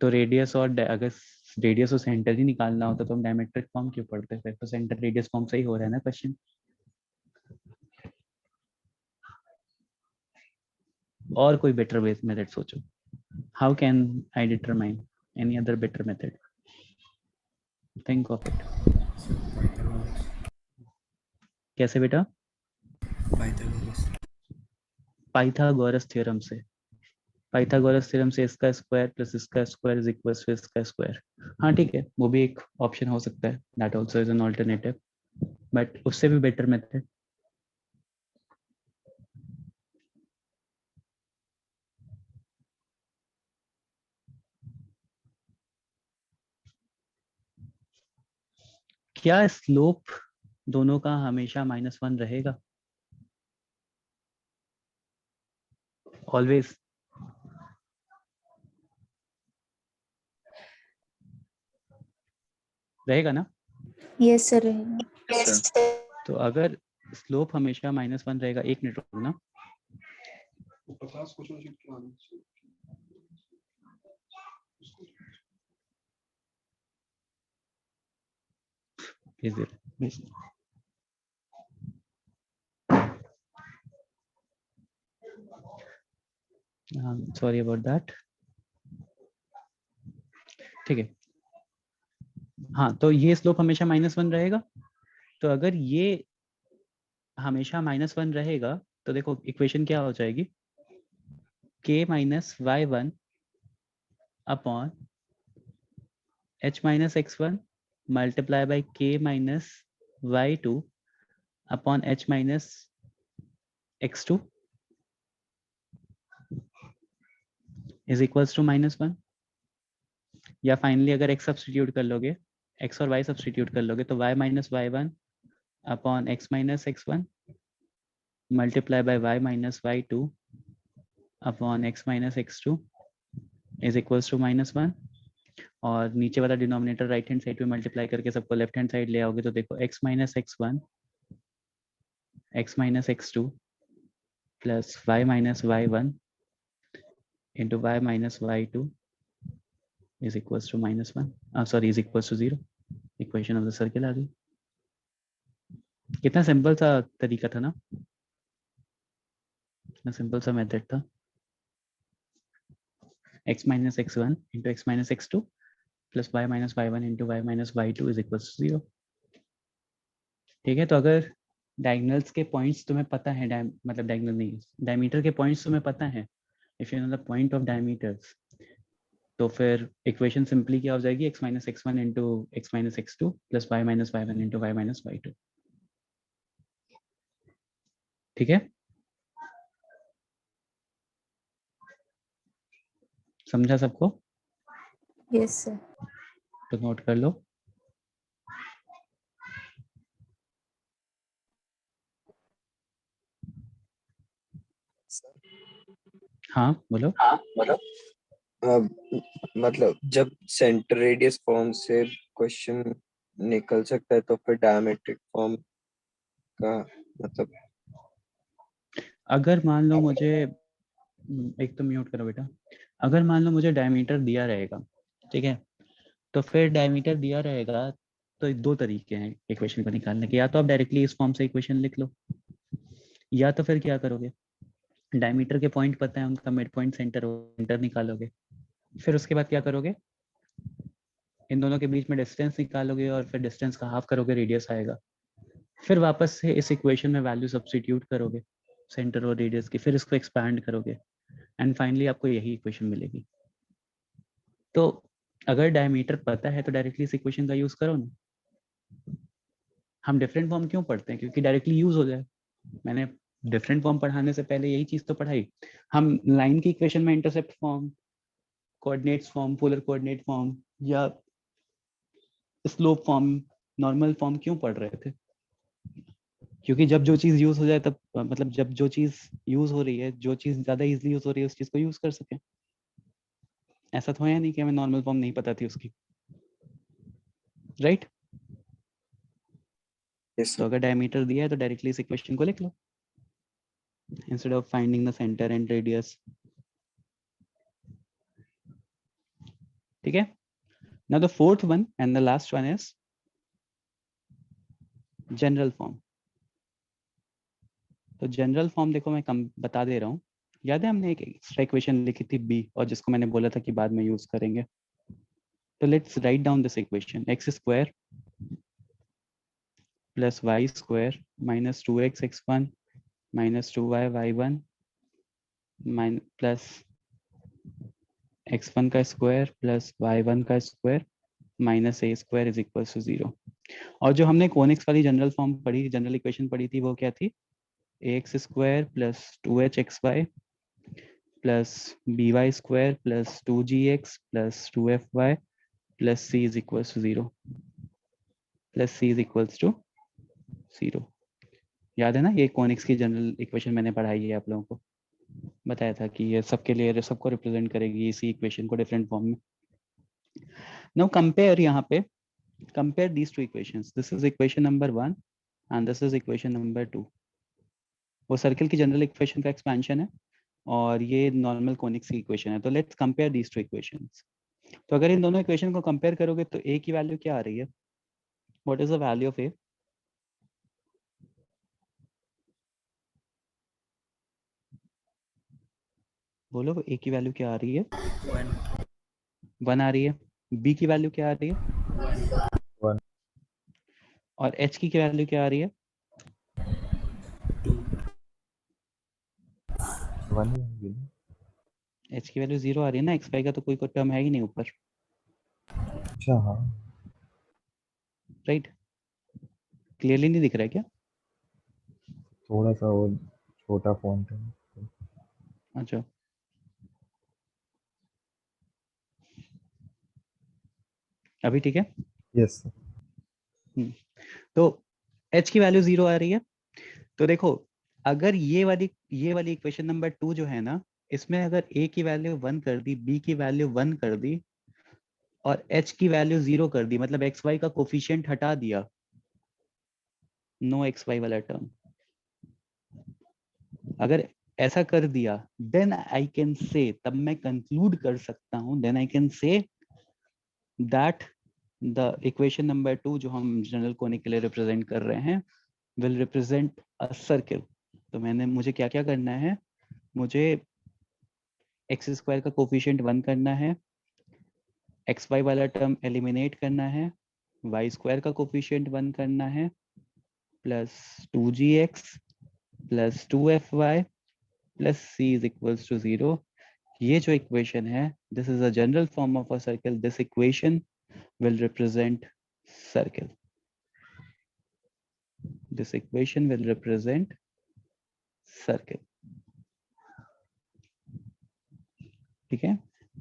[SPEAKER 1] तो रेडियस और अगर रेडियस और सेंटर ही निकालना होता तो हम डायमेट्रिक फॉर्म क्यों पढ़ते? फिर तो सेंटर रेडियस फॉर्म सही हो रहा है ना क्वेश्चन। और कोई बेटर मेथड सोचो। How can I determine any other better method? Think of it.
[SPEAKER 4] So Python
[SPEAKER 1] कैसे बेटा?
[SPEAKER 4] पाइथागोरस।
[SPEAKER 1] पाइथागोरस थ्योरम से। पाइथागोरस थ्योरम से इसका स्क्वायर प्लस इसका स्क्वायर इज इक्वल टू इसका स्क्वायर। हाँ ठीक है, वो भी एक ऑप्शन हो सकता है, that also is an alternative, but उससे भी बेटर मेथड। क्या स्लोप दोनों का हमेशा -1 रहेगा? ऑलवेज? रहेगा ना?
[SPEAKER 5] Yes, sir. रहेगा.
[SPEAKER 6] Yes, sir.
[SPEAKER 1] तो अगर स्लोप हमेशा -1 रहेगा, एक मिनट रुकना, सॉरी अबाउट दैट। ठीक है, हाँ तो ये स्लोप हमेशा -1 रहेगा। तो अगर ये हमेशा -1 रहेगा तो देखो इक्वेशन क्या हो जाएगी, k minus y1 upon h minus x1 multiply by k minus y2 upon h minus x2 is equals to -1। या फाइनली अगर x सब्स्टिट्यूट कर लोगे, x और y सब्स्टिट्यूट कर लोगे, तो y minus y1 upon x minus x1 multiply by y minus y2 upon x minus x2 is equals to -1। और नीचे वाला डिनोमिनेटर राइट हैंड साइड पे मल्टीप्लाई करके सबको लेफ्ट हैंड साइड ले आओगे तो देखो x minus x1 x minus x2 plus y minus y1 into y minus y2 is equals to -1, sorry is equals to 0। Equation of the circle आ गई। कितना सिंपल सा तरीका था ना, कितना सिंपल सा मेथड था। x minus x1 into x minus x2 plus y minus y1 into y minus y2 is equals to 0। ठीक है, तो अगर डायगोनल्स के पॉइंट्स तुम्हें पता है, मतलब डायगोनल नहीं, डायमीटर के पॉइंट्स तुम्हें पता है, if you know the point of diameters, तो फिर इक्वेशन सिंपली क्या हो जाएगी, x minus x1 into x minus x2 plus y minus y1 into y minus y2। ठीक है, समझा सबको?
[SPEAKER 5] Yes, sir.
[SPEAKER 1] तो नोट कर लो। हाँ बोलो।
[SPEAKER 6] मतलब जब सेंटर रेडियस फॉर्म से क्वेश्चन निकल सकता है तो फिर डायमेट्रिक फॉर्म का मतलब
[SPEAKER 1] अगर मान लो मुझे, एक तो म्यूट करो बेटा, अगर मान लो मुझे डायमीटर दिया रहेगा, ठीक है, तो फिर डायमीटर दिया रहेगा तो दो तरीके हैं इक्वेशन को निकालने के, या तो आप डायरेक्टली इस फॉर्म से इक्वेशन लिख लो, या तो फिर क्या करोगे, डायमीटर के पॉइंट पता है, उनका मिड पॉइंट सेंटर निकालोगे, फिर उसके बाद क्या करोगे, इन दोनों के बीच में डिस्टेंस निकालोगे और फिर डिस्टेंस का हाफ करोगे, रेडियस आएगा, फिर वापस से इस इक्वेशन में वैल्यू सब्स्टिट्यूट करोगे सेंटर और रेडियस की, फिर इसको एक्सपैंड करोगे एंड फाइनली आपको यही इक्वेशन मिलेगी। तो अगर डायमीटर पता है तो डायरेक्टली इस इक्वेशन का यूज करो ना। हम डिफरेंट फॉर्म क्यों पढ़ते हैं, क्योंकि डायरेक्टली यूज हो जाए। मैंने डिफरेंट फॉर्म पढ़ाने से पहले यही चीज तो पढ़ाई, हम लाइन की इक्वेशन में intercept form, coordinates form, polar coordinate form या स्लोप फॉर्म, नॉर्मल फॉर्म क्यों पढ़ रहे थे, क्योंकि जब जो चीज यूज हो जाए तब, मतलब जब जो चीज यूज हो रही है, जो चीज ज्यादा इजीली यूज हो रही है, उस चीज को यूज कर सके। ऐसा तो है नहीं कि हमें नॉर्मल फॉर्म नहीं पता थी उसकी, राइट?
[SPEAKER 6] yes,
[SPEAKER 1] तो अगर डायमीटर दिया है तो डायरेक्टली इस इक्वेशन को लिख लो instead of finding the centre and radius. ठीक है, now the fourth one and the last one is general form. तो जनरल फॉर्म देखो मैं कम बता दे रहा हूँ, याद है हमने एक एक्स्ट्रा इक्वेशन लिखी थी b, और जिसको मैंने बोला था कि बाद में यूज करेंगे। तो let's write down this equation, x square plus y square minus 2x x1 minus 2y y1 plus x1 का स्क्वायर प्लस y1 का square minus a square is equal to 0। और जो हमने कोनिक्स वाली जनरल फॉर्म पढ़ी, general equation पढ़ी थी, वो क्या थी? ax square plus 2hxy plus by square plus 2gx plus 2fy plus c is equal to 0 plus c is equal to 0। याद है ना, ये कोनिक्स की जनरल इक्वेशन मैंने पढ़ाई है आप लोगों को, बताया था कि ये सबके लिए सबको रिप्रेजेंट करेगी इसी इक्वेशन को डिफरेंट फॉर्म में। नाउ कंपेयर, यहाँ पे compare these two equations. This is equation number 1 and this is equation number 2. वो सर्किल की जनरल इक्वेशन का एक्सपेंशन है और ये नॉर्मल कोनिक्स की इक्वेशन है। तो let's compare these two equations. तो अगर इन दोनों इक्वेशन को कंपेयर करोगे तो a की वैल्यू क्या आ रही है? What is the value of a? बोलो, a की वैल्यू क्या आ रही है? 1 आ रही है। b की वैल्यू क्या आ रही है?
[SPEAKER 2] 1
[SPEAKER 1] और h की वैल्यू क्या आ रही है?
[SPEAKER 2] 1 ही होगी ना?
[SPEAKER 1] h की वैल्यू 0 आ रही है ना, xy का तो कोई टर्म है ही नहीं ऊपर,
[SPEAKER 2] अच्छा हाँ,
[SPEAKER 1] राइट? क्लियरली नहीं दिख रहा है क्या?
[SPEAKER 2] थोड़ा सा वो छोटा फॉन्ट है।
[SPEAKER 1] अच्छा, अभी ठीक है?
[SPEAKER 2] Yes sir.
[SPEAKER 1] तो h की वैल्यू 0 आ रही है। तो देखो, अगर ये वाली इक्वेशन नंबर 2 जो है ना, इसमें अगर a की वैल्यू 1 कर दी, b की वैल्यू 1 कर दी और h की वैल्यू 0 कर दी, मतलब xy का कोफिशिएंट हटा दिया, नो xy वाला टर्म, अगर ऐसा कर दिया, देन आई कैन से, तब मैं कंक्लूड कर सकता हूं, then I can say that the equation number 2 जो हम जनरल कोनिक के लिए रिप्रेजेंट कर रहे हैं विल रिप्रेजेंट अ सर्किल। तो मुझे क्या क्या करना है? मुझे एक्स स्क्वायर का कोफिशिएंट 1 करना है, एक्स वाई वाला टर्म एलिमिनेट करना है, वाई स्क्वायर का कोफिशिएंट 1 करना है, plus 2gx plus 2fy plus c is equals to 0। ये जो इक्वेशन है, this is a general form of a circle, this equation will represent circle. This equation will represent circle. ठीक है?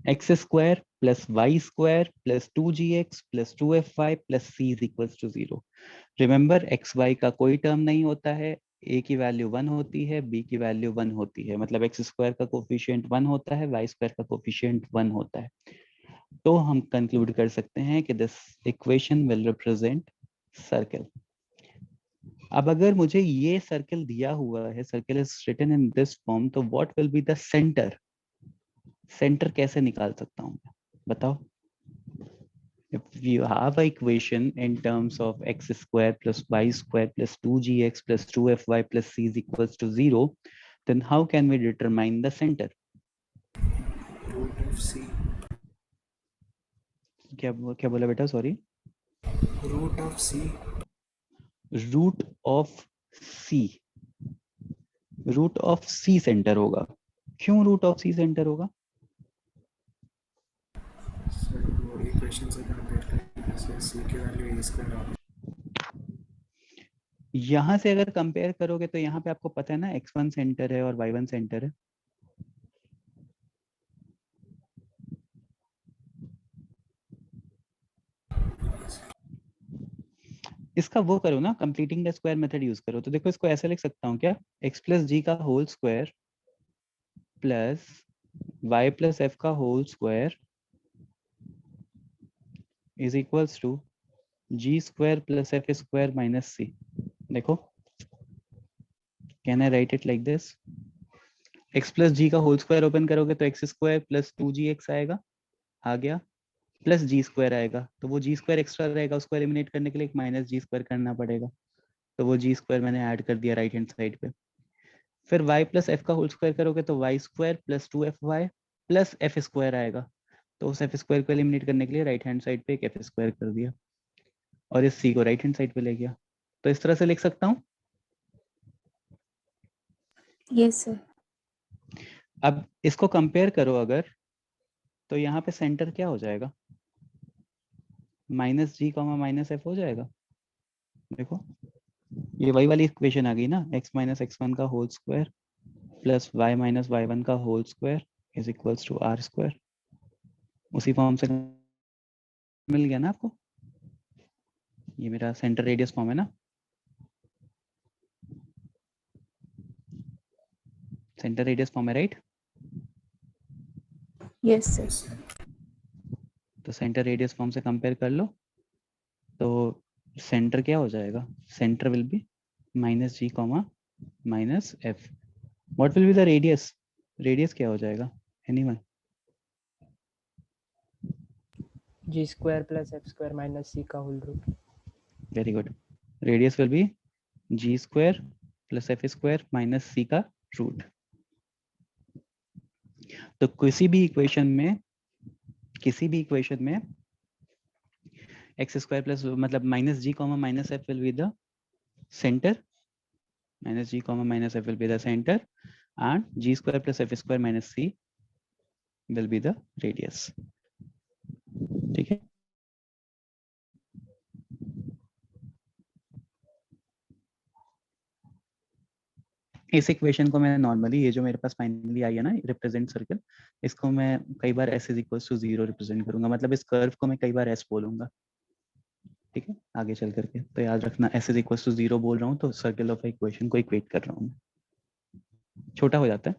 [SPEAKER 1] X square plus y square plus 2gx plus 2fy plus c is equals to 0। Remember, x y का कोई term नहीं होता है, a की value 1 होती है, b की वैल्यू 1 होती है, मतलब एक्स स्क्वायर का कोफिशिएंट 1 होता है, वाई स्क्वायर का कोफिशिएंट 1 होता है। तो हम कंक्लूड कर सकते हैं कि this equation will represent circle. अब अगर मुझे ये सर्कल दिया हुआ है, circle is written in this form, तो what will be the centre? Centre कैसे निकाल सकता हूं मैं, बताओ? If you have an equation in terms of x square plus y square plus 2gx plus 2fy plus c is equals to 0, then how can we determine the center?
[SPEAKER 4] root of c,
[SPEAKER 1] क्या बोला बेटा? Sorry,
[SPEAKER 4] root of c,
[SPEAKER 1] root of c. Root of c centre होगा। क्यों root of c centre होगा?
[SPEAKER 4] Sir वो equation से compare करने से c की वैल्यू a स्क्वायर आ रही
[SPEAKER 1] यहां से अगर कंपेयर करोगे तो यहाँ पे आपको पता है ना, x1 सेंटर है और y1 सेंटर है। इसका वो करो ना, completing the square method use करो। तो देखो, इसको ऐसे लिख सकता हूँ क्या, x प्लस जी का whole square plus y plus f का whole square is equals to g square plus f square minus c. देखो, can I write it like this? x plus g का होल स्क्वायर ओपन करोगे तो x square plus 2gx आएगा, आ गया, plus जी square आएगा, तो वो जी स्क्वायर एक्स्ट्रा रहेगा, उसको एलिमिनेट करने के लिए एक माइनस जी स्क्वायर करना पड़ेगा, तो वो जी स्क्वायर मैंने ऐड कर दिया राइट हैंड साइड पे। फिर y प्लस एफ का होल स्क्वायर करोगे तो y square plus 2fy plus f square आएगा, तो उस एफ स्क्वायर को एलिमिनेट करने के लिए राइट हैंड साइड पे एक एफ स्क्वायर कर दिया और इस c को राइट हैंड साइड पे ले गया, तो इस तरह से लिख सकता हूँ।
[SPEAKER 5] Yes, sir.
[SPEAKER 1] अब इसको कंपेयर करो अगर, तो यहाँ पे सेंटर क्या हो जाएगा, -g, -f हो जाएगा। देखो ये वही वाली इक्वेशन आ गई ना, x - x1 का whole square plus y - y1 का whole square is equals to r square. उसी फॉर्म से मिल गया ना आपको, ये मेरा सेंटर रेडियस फॉर्म है ना, सेंटर रेडियस फॉर्म है, right.
[SPEAKER 5] Yes, sir.
[SPEAKER 4] Yes, sir.
[SPEAKER 1] तो सेंटर रेडियस फॉर्म से कंपेयर कर लो, तो सेंटर क्या हो जाएगा, centre will be -g, -f। What will be the radius, radius क्या हो जाएगा, anyone.
[SPEAKER 3] g square plus f square minus c का whole root.
[SPEAKER 1] Very good, radius will be g square plus f square minus c का root. तो किसी भी equation में x square plus मतलब -g, -f will be the centre, -g, -f will be the center, and g square plus f square minus c will be the radius। ठीक है, इस equation को मैं नॉर्मली, ये जो मेरे पास फाइनली आई है ना रिप्रेजेंट सर्कल, इसको मैं कई बार s is equal to 0 represent करूंगा, मतलब इस कर्व को मैं कई बार s बोलूंगा। ठीक है, आगे चल करके तो याद रखना s इज इक्वल टू 0 बोल रहा हूँ तो सर्कल ऑफ इक्वेशन को इक्वेट कर रहा हूँ, छोटा हो जाता है,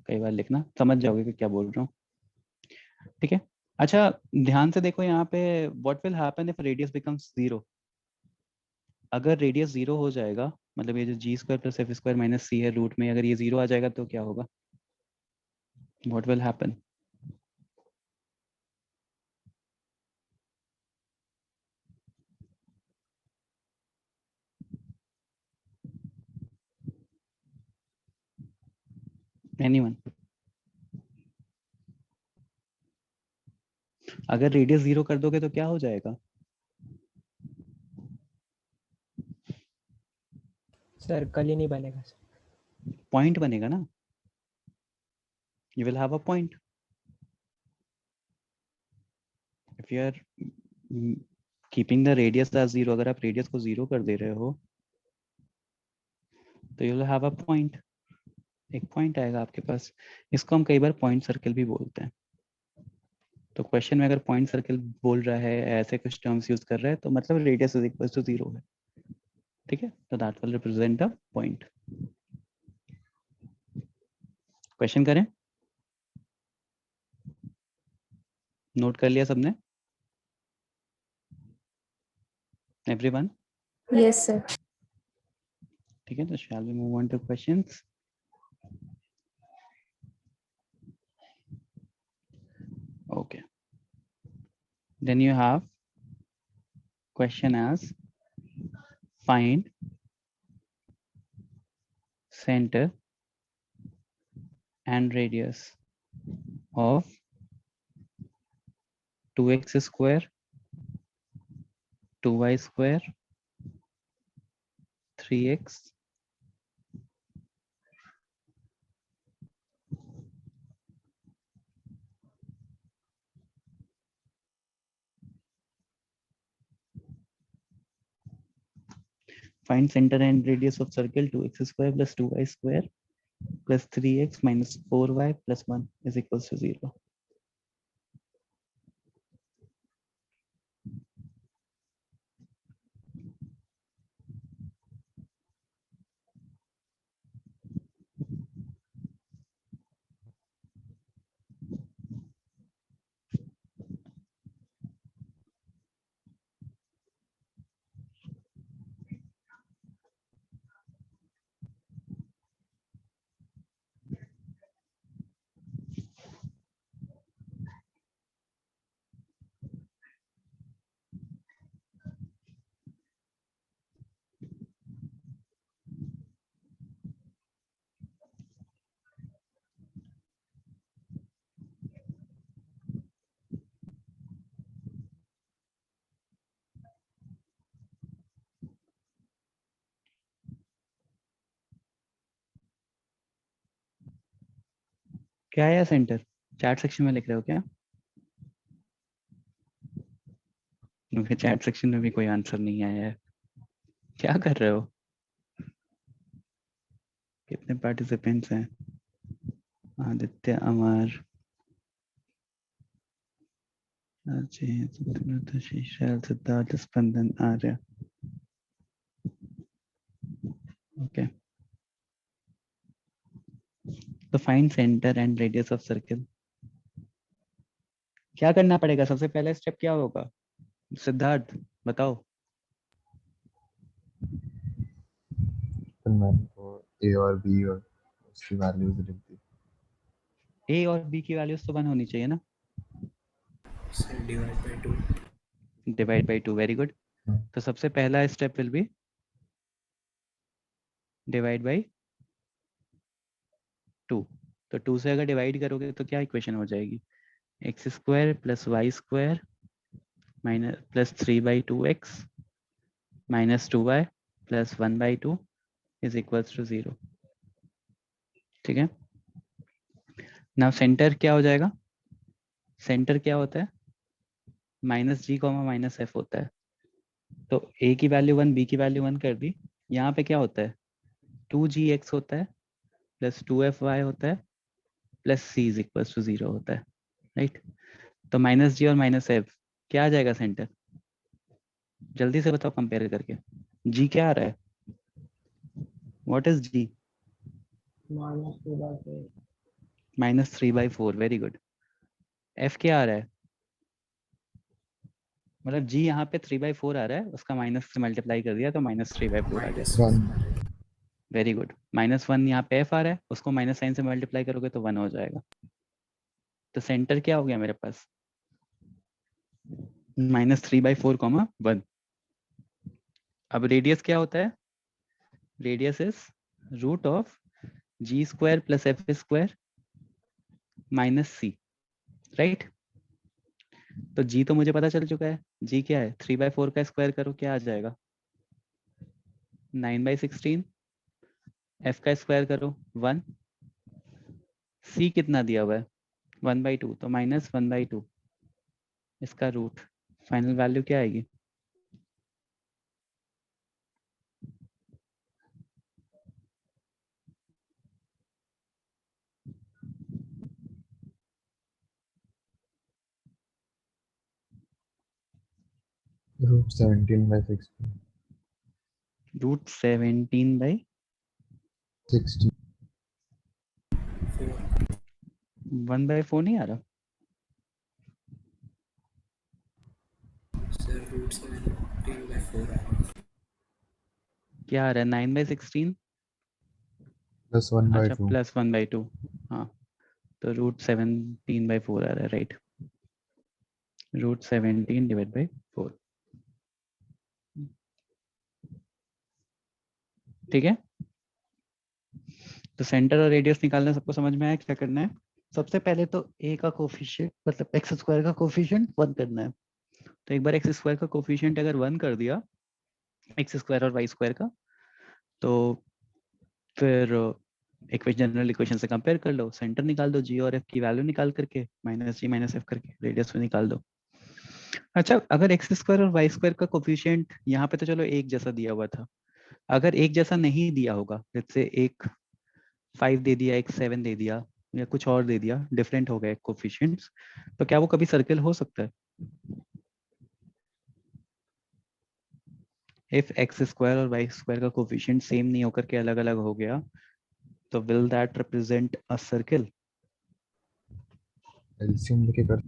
[SPEAKER 1] कई बार लिखना समझ जाओगे कि क्या बोल रहा हूँ। ठीक है, अच्छा ध्यान से देखो यहाँ पे, what will happen if radius becomes 0। अगर रेडियस 0 हो जाएगा, मतलब ये जो g square plus f square minus c है रूट में, अगर ये 0 आ जाएगा तो क्या होगा, व्हाट विल हैपन। एनीवन, अगर रेडियस 0 कर दोगे तो क्या हो जाएगा,
[SPEAKER 3] सर्कल ही नहीं बनेगा सर।
[SPEAKER 1] पॉइंट बनेगा ना, you will have a point. If you are keeping the radius as 0, अगर आप रेडियस को 0 कर दे रहे हो तो you will have a point, एक पॉइंट आएगा आपके पास। इसको हम कई बार पॉइंट सर्कल भी बोलते हैं। तो क्वेश्चन में अगर पॉइंट सर्कल बोल रहा है, ऐसे कुछ टर्म्स यूज कर रहा है, तो मतलब रेडियस इज इक्वल टू 0 है। ठीक है, तो that will represent a point. Question करें, नोट कर लिया सबने, एवरीवन।
[SPEAKER 5] Yes, sir.
[SPEAKER 1] ठीक है, तो shall we move on to questions. Okay, then you have question as find center and radius of 2x square, 2y square, 3x, find center and radius of circle 2x square plus 2y square plus 3x minus 4y plus 1 is equals to 0। क्या है centre? Chat section में लिख रहे हो क्या? क्योंकि chat section में भी कोई आंसर नहीं आया है। क्या कर रहे हो? कितने पार्टिसिपेंट्स हैं? आदित्य, अमर, अजय, सत्यव्रत, शीशल, सिद्धार्थ, स्पंदन, आर्य। ओके, तो find centre and radius of circle. क्या करना पड़ेगा? सबसे पहला स्टेप क्या होगा? सिद्धार्थ बताओ।
[SPEAKER 2] फिर मैंने तो ए और बी और उसकी वैल्यूज लिख दी।
[SPEAKER 1] ए और बी की वैल्यूज तो 1 होनी चाहिए ना?
[SPEAKER 4] Sir divide by 2.
[SPEAKER 1] Divide by 2, very good. तो सबसे पहला step will be divide by 2। तो 2 से अगर डिवाइड करोगे तो क्या इक्वेशन हो जाएगी? X square plus y square minus plus 3/2x minus 2y plus 1/2 is equals to 0। ठीक है, नाउ सेंटर क्या हो जाएगा? सेंटर क्या होता है? माइनस जी कॉमा माइनस एफ होता है। तो a की वैल्यू 1, b की वैल्यू 1 कर दी। यहाँ पे क्या होता है? 2gx होता है प्लस 2fy होता है plus c is equals to 0 होता है, राइट? तो माइनस जी और माइनस एफ क्या आ जाएगा सेंटर? जल्दी से बताओ कंपेयर करके। जी क्या आ रहा है? What is g? -3/4, very good. F क्या आ रहा है? मतलब जी यहाँ पे 3/4 आ रहा है, उसका माइनस से मल्टीप्लाई कर दिया तो -3/4 आ गया।
[SPEAKER 2] वन।
[SPEAKER 1] Very good. -1 यहाँ पे एफ आ रहा है, उसको माइनस साइन से मल्टीप्लाई करोगे तो 1 हो जाएगा। तो सेंटर क्या हो गया मेरे पास? -3/4, 1। अब रेडियस क्या होता है? Radius is root of g square plus f square minus c, right? तो जी तो मुझे पता चल चुका है। जी क्या है? 3/4 का स्क्वायर करो, क्या आ जाएगा? 9/16। एफ का स्क्वायर करो 1। सी कितना दिया हुआ है? 1/2, तो -1/2 इसका रूट। फाइनल वैल्यू क्या आएगी?
[SPEAKER 2] रूट 17/16।
[SPEAKER 1] रूट 17/16
[SPEAKER 2] 60।
[SPEAKER 4] 4.
[SPEAKER 1] 1/4 नहीं आ रहा?
[SPEAKER 4] सर रूट 17/4 आएगा.
[SPEAKER 1] क्या आ रहा है? 9/16।
[SPEAKER 2] प्लस 1/2।
[SPEAKER 1] अच्छा, प्लस 1/2। हाँ, तो रूट 17/4 आ रहा है, राइट? Root 17 divide by 4। ठीक है, तो सेंटर और रेडियस निकालना सबको समझ में आया क्या करना है? सबसे पहले तो a का कोफिशिएंट मतलब एक्स स्क्वायर का कोफिशिएंट 1 करना है। तो एक बार एक्स स्क्वायर का कोफिशिएंट अगर 1 कर दिया, एक्स स्क्वायर और वाई स्क्वायर का, तो फिर जनरल इक्वेशन से कंपेयर कर लो, सेंटर निकाल दो, जी और एफ की वैल्यू निकाल करके माइनस जी माइनस एफ करके रेडियस में निकाल दो। अच्छा, अगर एक्स स्क्वायर और वाई स्क्वायर का कोफिशिएंट यहाँ पे तो चलो एक जैसा दिया हुआ था, अगर एक जैसा नहीं दिया होगा, जैसे एक 5 दे दिया, एक 7 दे दिया, या कुछ और दे दिया, डिफरेंट हो गए कोफिशिएंट्स, तो क्या वो कभी सर्कल हो सकता है? इफ एक्स स्क्वायर और वाई स्क्वायर का कोफिशिएंट सेम नहीं होकर के अलग अलग हो गया, तो will that represent a circle?
[SPEAKER 2] LCM लेके कर।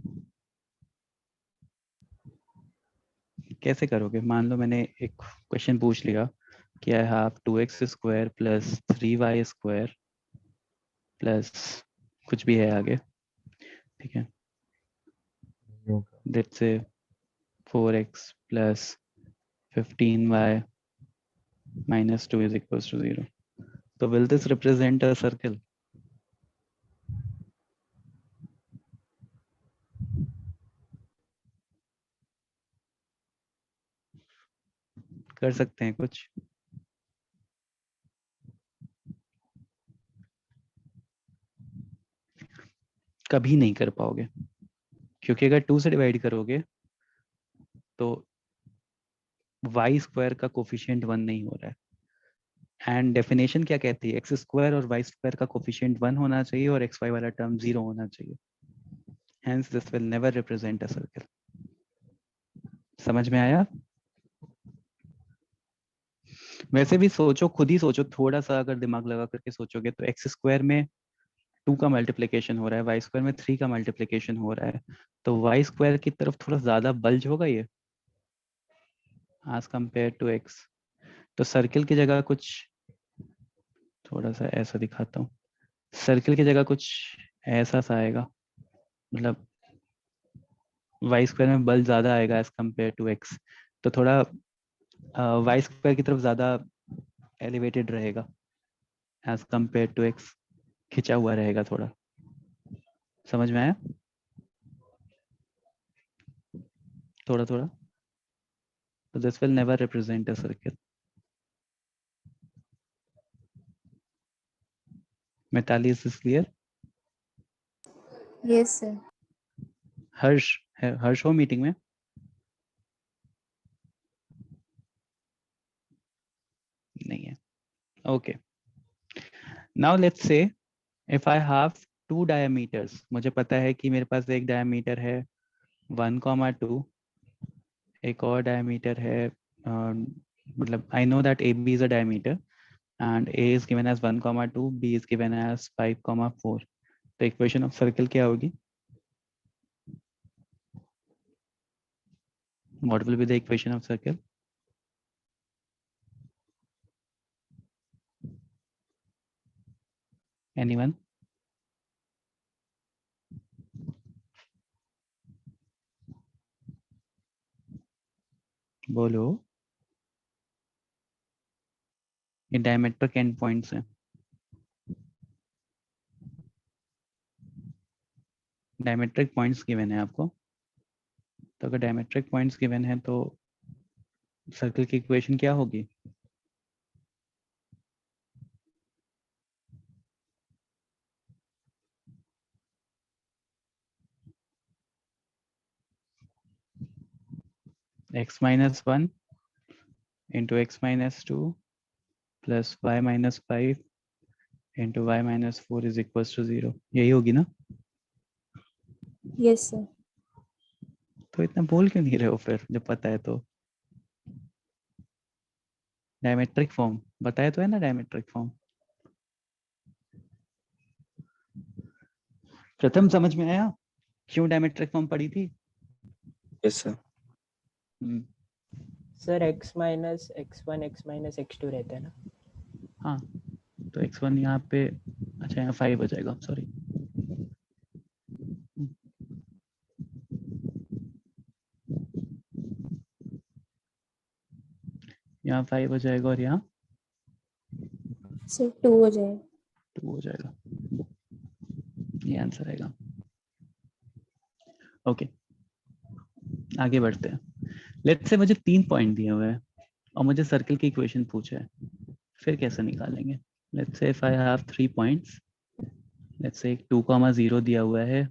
[SPEAKER 1] कैसे करोगे? मान लो मैंने एक क्वेश्चन पूछ लिया कि I have 2x² plus 3y² plus कुछ भी है आगे, ठीक है, let's say 4x plus 15y minus 2 is equals to 0. So will this represent a circle? कर सकते हैं कुछ? कभी नहीं कर पाओगे, क्योंकि अगर 2 से डिवाइड करोगे तो वाई स्क्वायर का कोफिशिएंट 1 नहीं हो रहा है। एंड डेफिनेशन क्या कहती है, एक्स स्क्वायर और वाई स्क्वायर का कोफिशिएंट 1 होना चाहिए और एक्स वाई वाला टर्म 0 होना चाहिए। Hence this will never represent a circle. समझ में आया? वैसे भी सोचो, खुद ही सोचो, थोड़ा सा अगर दिमाग लगा करके सोचोगे तो एक्स स्क्वायर में 2 का मल्टीप्लिकेशन हो रहा है, वाई स्क्वायर में 3 का मल्टीप्लिकेशन हो रहा है, तो वाई स्क्वायर की तरफ थोड़ा ज्यादा बल्ज होगा ये एज कंपेयर टू एक्स। तो सर्किल की जगह कुछ थोड़ा सा ऐसा दिखाता हूँ, सर्किल की जगह कुछ ऐसा सा आएगा, मतलब वाई स्क्वायर में बल ज्यादा आएगा एज कंपेयर टू एक्स, तो थोड़ा वाई स्क्वायर की तरफ ज्यादा एलिवेटेड रहेगा एज कंपेयर टू एक्स, खिंचा हुआ रहेगा थोड़ा। समझ में आया? थोड़ा थोड़ा। तो this will never represent a circle. Mitali, is this clear?
[SPEAKER 5] Yes, sir.
[SPEAKER 1] Harsh हो मीटिंग में? नहीं है। Okay, now let's say if I have 2 diameters, मुझे पता है कि मेरे पास एक डायमीटर है 1,2, एक और डायमीटर है मतलब I know that A B is a diameter and A is given as 1,2, B is given as 5,4. तो इक्वेशन ऑफ सर्कल क्या होगी? What will be the equation of circle? Anyone? बोलो। ये डायमेट्रिक एंड पॉइंट्स हैं। Diametric points given है आपको, तो अगर डायमेट्रिक पॉइंट्स गिवन है तो सर्कल की इक्वेशन क्या होगी? x-1 into x-2 plus y-5 into y-4 is equals to 0, यही होगी ना?
[SPEAKER 5] Yes, sir.
[SPEAKER 1] तो इतना बोल क्यों नहीं रहे हो फिर, जब पता है तो? डायमेट्रिक फॉर्म बताया तो है ना, डायमेट्रिक फॉर्म। प्रथम समझ में आया क्यों डायमेट्रिक फॉर्म पढ़ी थी?
[SPEAKER 6] Yes sir.
[SPEAKER 3] Sir x minus x1 x minus x2 रहता है ना?
[SPEAKER 1] हाँ, तो x1 यहाँ पे, अच्छा यहाँ 5 हो जाएगा, सॉरी। यहाँ 5 हो जाएगा और यहाँ
[SPEAKER 5] Sir, 2 हो जाएगा.
[SPEAKER 1] 2 हो जाएगा, ये आंसर आएगा। ओके, आगे बढ़ते हैं। लेट्स से मुझे 3 पॉइंट दिए हुए हैं और मुझे सर्कल की इक्वेशन पूछा है, फिर कैसे निकालेंगे? Let's say if I have 3 points, let's say एक 2,0 दिया हुआ है,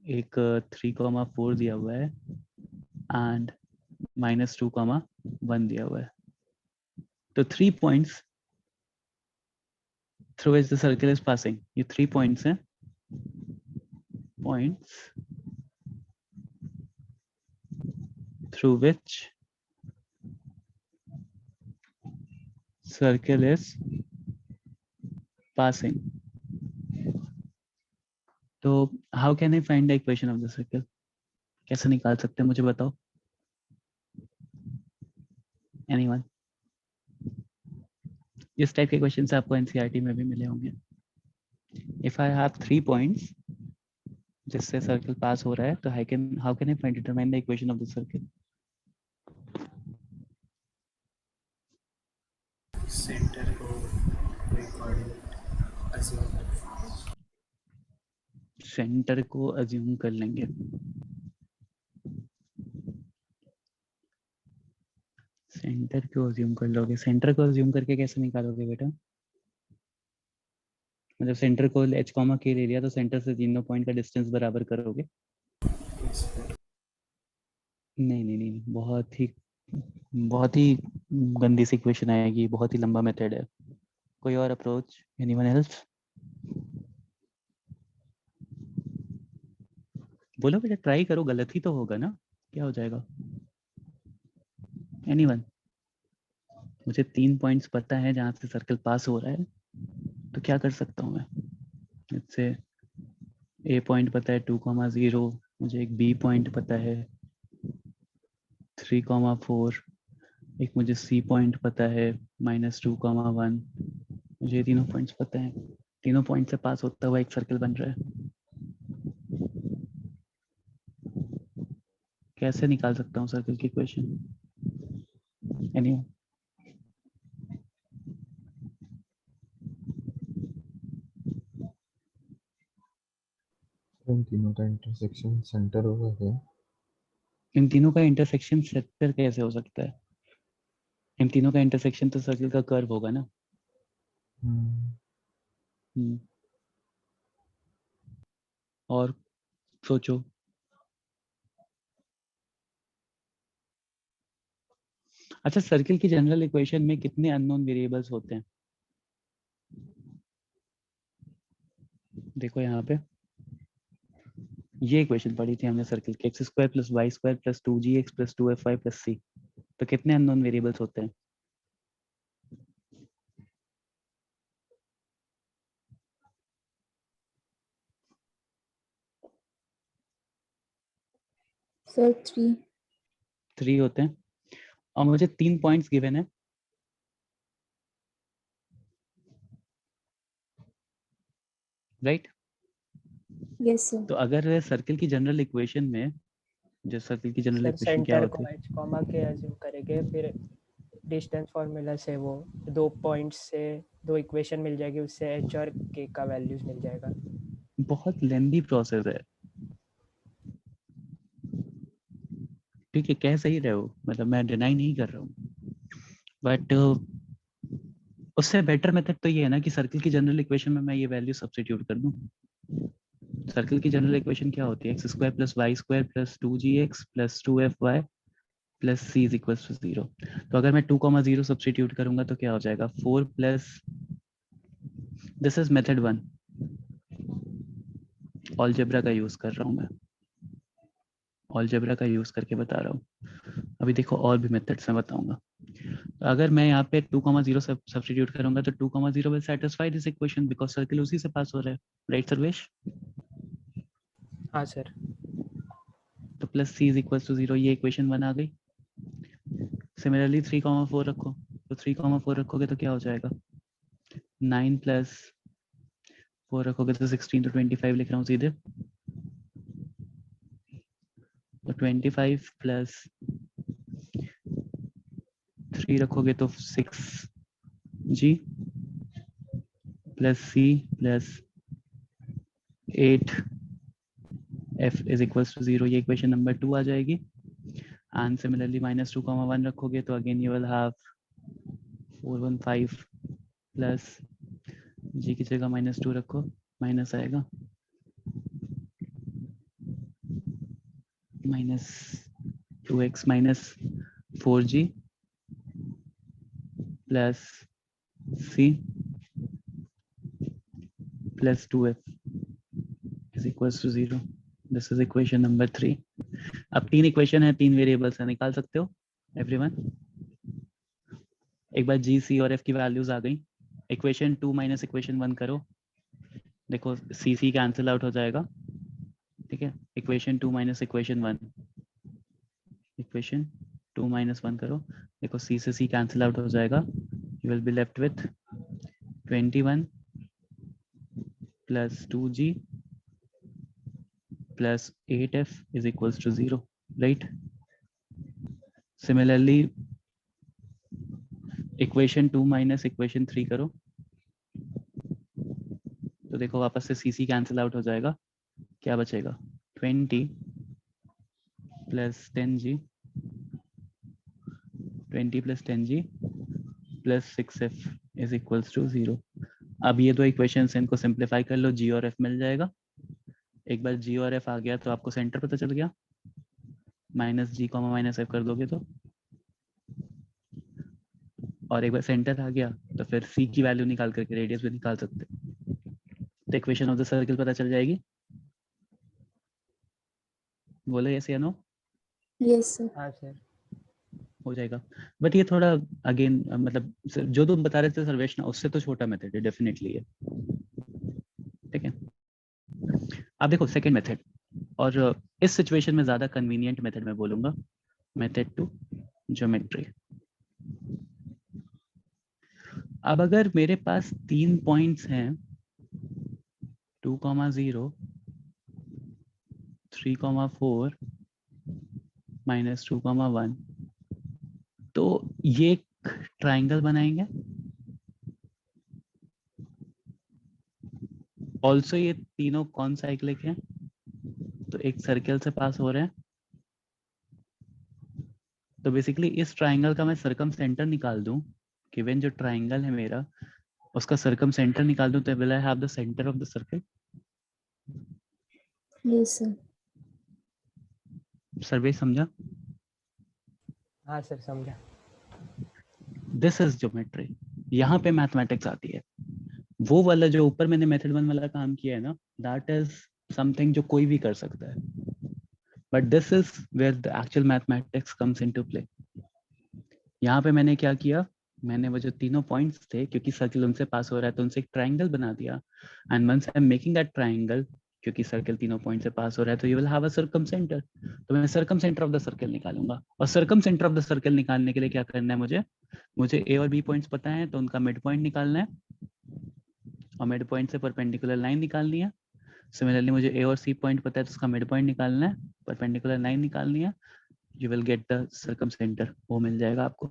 [SPEAKER 1] एक 3,4 दिया हुआ है एंड -2,1 दिया हुआ है। तो 3 points through which the circle is passing, ये 3 पॉइंट्स हैं, points through which circle is passing. तो how can I find the equation of the circle? कैसे निकाल सकते हैं, मुझे बताओ। Anyone? इस टाइप के क्वेश्चन आपको एनसीईआरटी में भी मिले होंगे। If I have 3 points जिससे सर्कल पास हो रहा है, तो how can I find determine the equation of the circle?
[SPEAKER 4] Centre को कोई कोऑर्डिनेट अज्यूम करें।
[SPEAKER 1] सेंटर को अज्यूम कर लेंगे। सेंटर को अज्यूम कर लोगे? सेंटर को अज्यूम करके कैसे निकालोगे बेटा? मतलब सेंटर को h कॉमा k ले लिया तो सेंटर से तीनों पॉइंट का डिस्टेंस बराबर करोगे। नहीं नहीं नहीं, बहुत ही गंदी सी इक्वेशन आएगी, बहुत ही लंबा मेथड है। कोई और अप्रोच, एनीवन एल्स? बोलो बेटा, ट्राई करो, गलत ही तो होगा ना, क्या हो जाएगा? एनीवन? मुझे 3 पॉइंट्स पता है जहां से सर्कल पास हो रहा है, तो क्या कर सकता हूँ मैं? इससे ए पॉइंट पता है 2,0, मुझे एक बी पॉइंट पता है 3,4, एक मुझे सी पॉइंट पता है -2,1। मुझे ये तीनों पॉइंट्स पता है, तीनों पॉइंट से पास होता हुआ एक सर्कल बन रहा है। कैसे निकाल सकता हूँ सर्कल की इक्वेशन? एनीवन?
[SPEAKER 2] इन तीनों का इंटरसेक्शन सेंटर होगा क्या?
[SPEAKER 1] इन तीनों का इंटरसेक्शन सेंटर कैसे हो सकता है? इन तीनों का इंटरसेक्शन तो सर्कल का कर्व होगा ना। हम्म, और सोचो। अच्छा, सर्कल की जनरल इक्वेशन में कितने अननोन वेरिएबल्स होते हैं? देखो यहाँ पे, ये इक्वेशन पढ़ी थी हमने सर्कल की, x² + y² + 2gx + 2fy + c। तो कितने अननोन वेरिएबल्स होते हैं?
[SPEAKER 5] सर 3।
[SPEAKER 1] 3 होते हैं, और मुझे 3 पॉइंट्स गिवन है। राइट?
[SPEAKER 5] Yes sir.
[SPEAKER 1] तो अगर सर्कल की जनरल इक्वेशन में, जो सर्कल की जनरल
[SPEAKER 3] सर
[SPEAKER 1] इक्वेशन क्या
[SPEAKER 3] सेंटर
[SPEAKER 1] होती
[SPEAKER 3] को
[SPEAKER 1] है?
[SPEAKER 3] h कॉमा के अज्यूम करेंगे, फिर डिस्टेंस फार्मूला से वो 2 पॉइंट्स से 2 इक्वेशन मिल जाएगी, उससे h और k का वैल्यूज मिल जाएगा।
[SPEAKER 1] बहुत लेंदी प्रोसेस है। ठीक है, कह सही रहे हो, मतलब मैं डिनाई नहीं कर रहा हूँ, बट उससे बेटर मेथड तो ये है ना कि सर्कल की जनरल इक्वेशन में मैं ये वैल्यू सब्स्टिट्यूट कर दूं। सर्कल की जनरल इक्वेशन क्या होती है? x² + y² + 2gx + 2fy + c = 0। तो अगर मैं 2,0 सब्स्टिट्यूट करूंगा तो क्या हो जाएगा? 4 plus, this is method 1, algebra का यूज कर रहा हूँ मैं, अलजेब्रा का यूज करके बता रहा हूँ। अभी देखो और भी मेथड्स मैं बताऊंगा। तो अगर मैं यहाँ पे 2,0 सब्स्टिट्यूट करूंगा तो 2,0 will satisfy this equation because circle उसी से पास हो रहा है। राइट सर्वेश?
[SPEAKER 3] हाँ सर।
[SPEAKER 1] तो प्लस c = 0, ये इक्वेशन 1 आ गई। सिमिलरली 3,4 रखो, तो 3,4 रखोगे तो क्या हो जाएगा? 9 + 4 रखोगे तो 16, तो 25 लिख रहा हूँ सीधे। तो 25 + 3 रखोगे तो 6g + c + 8f = 0, ये इक्वेशन नंबर 2 आ जाएगी। एंड सिमिलरली -2,1 रखोगे तो again you will have 415 plus g की जगह -2 रखो, माइनस आएगा, -2x - 4g plus c plus 2f = 0। This is equation number 3। अब 3 इक्वेशन है, 3 वेरिएबल्स है, निकाल सकते हो एवरीवन? एक बार g, c और f की वैल्यूज आ गई। इक्वेशन 2 - इक्वेशन 1 करो, देखो c कैंसिल आउट हो जाएगा। ठीक है, इक्वेशन 2 - इक्वेशन 1, इक्वेशन 2 - 1 करो, देखो c से c कैंसिल आउट हो जाएगा। You will be left with 21 + 2g + 8f = 0, right? Similarly equation 2 - equation 3 करो, तो देखो वापस से c कैंसिल आउट हो जाएगा, क्या बचेगा? 20 + 10g 20 + 10g + 6f = 0। अब ये दो इक्वेशंस इनको सिंप्लीफाई कर लो, जी और एफ मिल जाएगा। एक बार जी और एफ आ गया तो आपको सेंटर पता चल गया, माइनस जी कॉमा माइनस एफ कर दोगे तो, और एक बार सेंटर आ गया तो फिर सी की वैल्यू निकाल करके रेडियस भी निकाल सकते हो, तो इक्वेशन ऑफ द सर्कल पता चल जाएगी। बोलो यस या नो,
[SPEAKER 5] Yes, sir.
[SPEAKER 3] हाँ सर।
[SPEAKER 1] हो जाएगा। बट ये थोड़ा अगेन मतलब जो तुम बता रहे थे सर्वेश ना, उससे तो छोटा मेथड है डेफिनेटली है, ठीक है। अब देखो सेकंड मेथड, और इस सिचुएशन में ज्यादा कन्वीनियंट मेथड मैं बोलूंगा, मेथड टू ज्योमेट्री। अब अगर मेरे पास 3 पॉइंट्स हैं 2,0 3,4 -2,1, तो ये एक ट्राइंगल बनाएंगे। ऑल्सो ये तीनों कौन साइक्लिक हैं, तो एक सर्कल से पास हो रहे हैं। तो बेसिकली इस ट्राइंगल का मैं सर्कम सेंटर निकाल दूं, गिवन जो ट्राइंगल है मेरा उसका सर्कम सेंटर निकाल दूं, तो will I have the centre of the circle.
[SPEAKER 5] Yes, sir.
[SPEAKER 1] सर्वे समझा?
[SPEAKER 3] हाँ सर समझा।
[SPEAKER 1] This is geometry. यहाँ पे मैथमेटिक्स आती है। वो वाला जो ऊपर मैंने मेथड 1 वाला काम किया है ना, दैट इज समथिंग जो कोई भी कर सकता है, but this is where the actual mathematics comes into play. यहाँ पे मैंने क्या किया, मैंने वो जो तीनों पॉइंट्स थे, क्योंकि सर्कल उनसे पास हो रहा है तो उनसे एक ट्राइंगल बना दिया, and once I am making that triangle, क्योंकि सर्कल तीनों पॉइंट से पास हो रहा है तो you will have a circumcentre, तो मैं circumcentre of the circle निकालूंगा। और circumcentre of the circle निकालने के लिए क्या करना है, मुझे ए और बी पॉइंट्स पता है तो उनका मिड पॉइंट निकालना है, और मिड पॉइंट से परपेंडिकुलर लाइन निकालनी है। सिमिलरली मुझे ए और सी पॉइंट पता है तो उसका मिड पॉइंट निकालना है, परपेंडिकुलर लाइन निकालनी है, you will get the circum centre, वो मिल जाएगा आपको,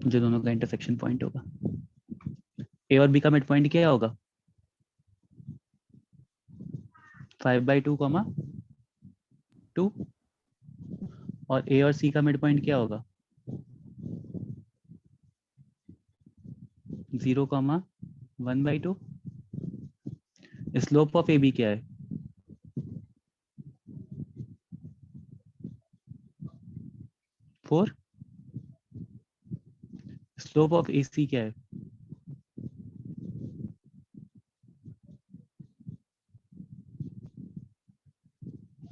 [SPEAKER 1] जो दोनों का इंटरसेक्शन पॉइंट होगा। ए और बी का मिड पॉइंट क्या होगा, 5/2, 2, और ए और सी का मिड पॉइंट क्या होगा 0, 1/2। स्लोप ऑफ ए बी क्या है, फोर। स्लोप ऑफ ए सी क्या है,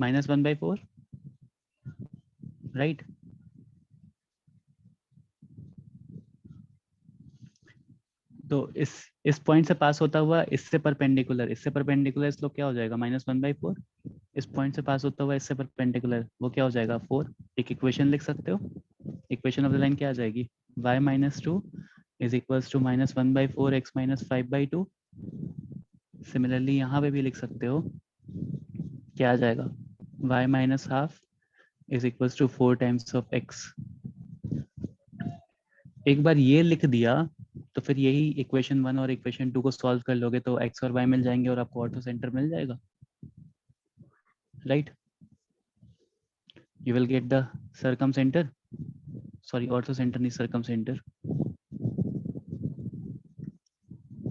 [SPEAKER 1] -1/4, राइट। तो इस पॉइंट से पास होता हुआ इससे परपेंडिकुलर स्लोप क्या हो जाएगा, -1/4। इस पॉइंट से पास होता हुआ इससे परपेंडिकुलर, वो क्या हो जाएगा 4। एक इक्वेशन लिख सकते हो, इक्वेशन ऑफ द लाइन क्या आ जाएगी, y - 2 is equals to -1/4 x - 5/2। Similarly यहाँ पे भी लिख सकते हो, क्या आ जाएगा, y - ½ is equals to 4 times of x। एक बार ये लिख दिया तो फिर यही इक्वेशन 1 और इक्वेशन 2 को सॉल्व कर लोगे तो x और y मिल जाएंगे और आपको ऑर्थो सेंटर मिल जाएगा, right. You will get the circum centre, sorry ortho centre नहीं, सर्कम सेंटर।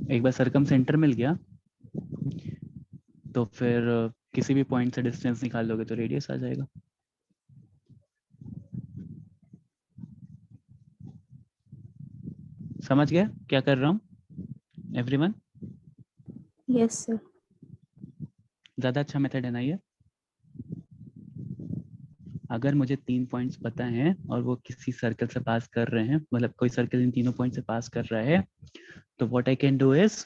[SPEAKER 1] एक बार सर्कम सेंटर मिल गया तो फिर किसी भी पॉइंट से डिस्टेंस निकाल लोगे तो रेडियस आ जाएगा। समझ गया क्या कर रहा हूँ एवरीवन?
[SPEAKER 5] Yes, sir.
[SPEAKER 1] ज्यादा अच्छा मेथड है ना ये। अगर मुझे 3 पॉइंट्स पता हैं और वो किसी सर्कल से पास कर रहे हैं, मतलब कोई सर्कल इन तीनों पॉइंट से पास कर रहा है, तो what I can do is,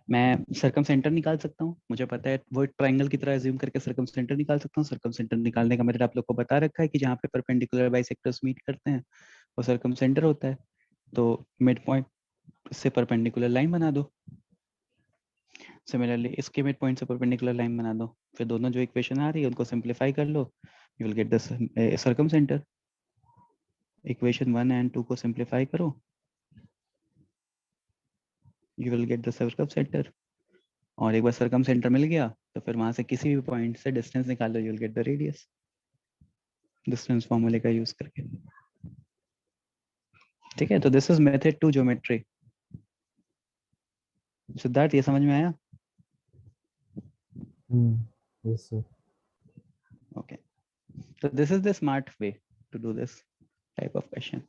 [SPEAKER 1] मैं सर्कम सेंटर निकाल सकता हूँ। मुझे पता है वो ट्राइंगल की तरह एज्यूम करके सर्कम सेंटर निकाल सकता हूँ। सर्कम सेंटर निकालने का मेथड आप लोग को बता रखा है कि जहाँ पे परपेंडिकुलर बाइसेक्टर्स मीट करते हैं वो सर्कम सेंटर होता है। तो मिड पॉइंट से परपेंडिकुलर लाइन बना दो, सिमिलरली इसके मिड पॉइंट से परपेंडिकुलर लाइन बना दो, फिर दोनों जो इक्वेशन आ रही है उनको सिंप्लीफाई कर लो, you will get the circumcentre. Equation 1 and 2 को सिंप्लीफाई करो, you will get the circumcentre. और एक बार सर्कम सेंटर मिल गया तो फिर वहां से किसी भी पॉइंट से डिस्टेंस निकाल लो, you will get the radius, distance फॉर्मूले का यूज करके। ठीक है, तो this is method to geometry. Siddharth ये समझ में आया?
[SPEAKER 2] Yes, sir.
[SPEAKER 1] Okay. So this is the smart way to do this type of question.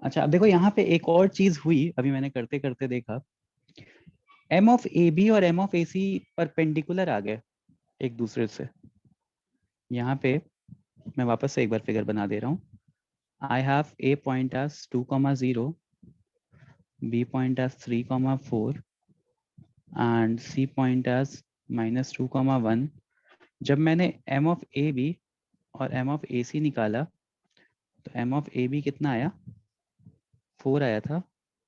[SPEAKER 1] अच्छा अब देखो यहाँ पे एक और चीज हुई, अभी मैंने करते करते देखा, m of AB और m of AC परपेंडिकुलर आ गए एक दूसरे से। यहाँ पे मैं वापस से एक बार फिगर बना दे रहा हूँ। I have A point as 2,0, B point as 3,4 and C point as -2,1। जब मैंने m of AB और m of AC निकाला तो m of AB कितना आया? 4 आया था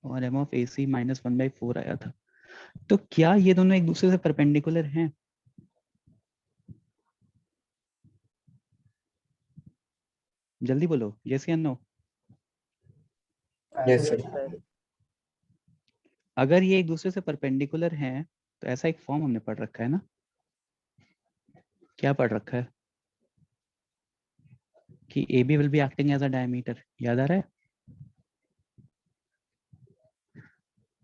[SPEAKER 1] और m of AC -1/4 आया था। तो क्या ये दोनों एक दूसरे से परपेंडिकुलर हैं? जल्दी बोलो, yes या no?
[SPEAKER 6] Yes, sir.
[SPEAKER 3] सर।
[SPEAKER 1] अगर ये एक दूसरे से परपेंडिकुलर हैं तो ऐसा एक फॉर्म हमने पढ़ रखा है ना? क्या पढ़ रखा है? कि AB will be acting as a diameter, याद आ रहा है?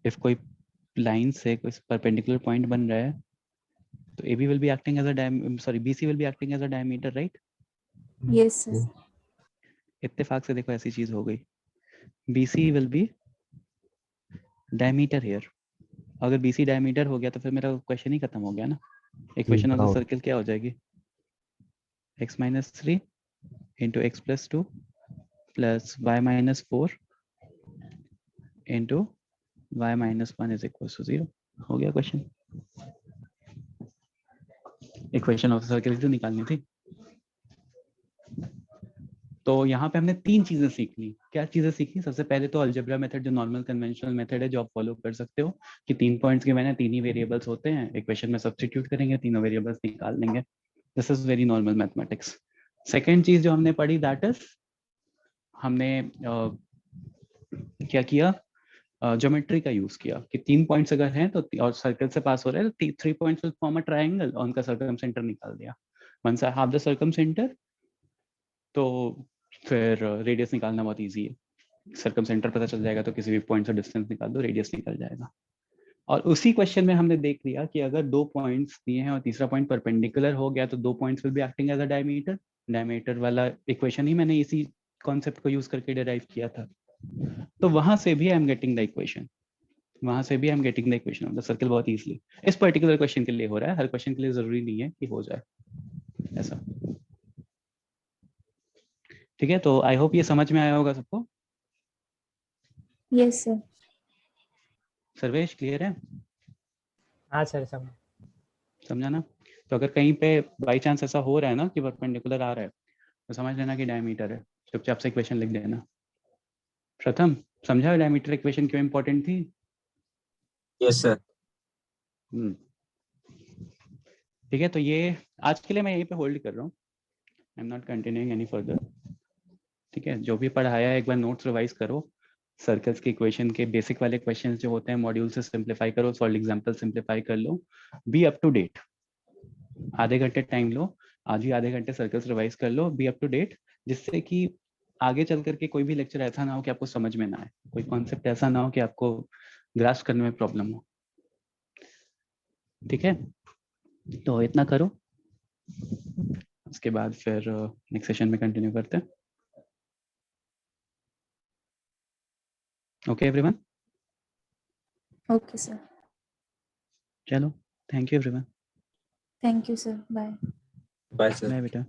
[SPEAKER 1] If कोई लाइन से कोई परपेंडिकुलर पॉइंट बन रहा है तो AB will be acting as a BC will be acting as a diameter, right?
[SPEAKER 5] Yes, sir.
[SPEAKER 1] इत्तेफाक से देखो ऐसी चीज हो गई, BC will be diameter here। अगर BC diameter हो गया तो फिर मेरा क्वेश्चन ही खत्म हो गया ना। इक्वेशन ऑफ द सर्कल क्या हो जाएगी? x - 3 into x + 2 plus y - 4 into y - 1 is equals to 0। हो गया question. Equation of the circle जो निकालनी थी। तो यहाँ पे हमने 3 चीजें सीख ली। क्या चीजें सीखी? सबसे पहले तो अलजेब्रा मेथड जो नॉर्मल कन्वेंशनल मेथड है जो आप फॉलो कर सकते हो कि 3 पॉइंट्स के मैंने 3 ही वेरिएबल्स होते हैं, इक्वेशन में सब्स्टिट्यूट करेंगे, तीनों वेरिएबल्स निकाल लेंगे। This is very normal mathematics. Second चीज जो हमने पढ़ी दैट इज हमने क्या किया? ज्योमेट्री का यूज किया कि 3 पॉइंट्स अगर हैं तो और सर्कल से पास हो रहे हैं तो 3 points will form a triangle और उनका सर्कम सेंटर निकाल दिया। Once I have the circumcentre तो फिर रेडियस निकालना बहुत इजी है। सर्कम सेंटर पता चल जाएगा तो किसी भी पॉइंट से डिस्टेंस निकाल दो, रेडियस निकल जाएगा। और उसी क्वेश्चन में हमने देख लिया कि अगर 2 पॉइंट्स दिए हैं और तीसरा पॉइंट परपेंडिकुलर हो गया तो 2 points will be acting as a diameter. Diameter वाला इक्वेशन ही मैंने इसी कॉन्सेप्ट को यूज करके डिराइव किया था। तो वहां से भी I am getting the equation, वहां से भी I am getting the equation of the circle बहुत इजीली। इस पर्टिकुलर क्वेश्चन के लिए हो रहा है, हर क्वेश्चन के लिए जरूरी नहीं है कि हो जाए ऐसा। ठीक है, तो आई होप ये समझ में आया होगा सबको।
[SPEAKER 5] Yes, sir.
[SPEAKER 1] सर्वेश क्लियर है?
[SPEAKER 3] हाँ सर,
[SPEAKER 1] समझा ना? तो अगर कहीं पे बाई चांस ऐसा हो रहा है ना कि परपेंडिकुलर आ रहा है तो समझ लेना कि डायमीटर है, चुपचाप से इक्वेशन लिख देना। प्रथम समझा डायमीटर इक्वेशन क्यों इंपॉर्टेंट थी?
[SPEAKER 6] Yes, sir.
[SPEAKER 1] ठीक है, तो ये आज के लिए मैं यहीं पे होल्ड कर रहा हूँ। I am not continuing any further. ठीक है, जो भी पढ़ाया है एक बार नोट्स रिवाइज करो, सर्कल्स के इक्वेशन के बेसिक वाले क्वेश्चंस जो होते हैं मॉड्यूल से सिंप्लीफाई करो, सॉल्व एग्जांपल सिंप्लीफाई कर लो, बी अप टू डेट। आधे घंटे टाइम लो, आज ही आधे घंटे सर्कल्स रिवाइज कर लो, बी अप टू डेट, जिससे कि आगे चल करके कोई भी लेक्चर ऐसा ना हो कि आपको समझ में ना आए, कोई कॉन्सेप्ट ऐसा ना हो कि आपको ग्रास्प करने में प्रॉब्लम हो। ठीक है, तो इतना करो, उसके बाद फिर नेक्स्ट सेशन में कंटिन्यू करते हैं। Okay everyone?
[SPEAKER 5] Okay, sir.
[SPEAKER 1] चलो, thank you everyone.
[SPEAKER 5] Thank you, sir. Bye.
[SPEAKER 6] Bye, sir.
[SPEAKER 1] Bye बेटा।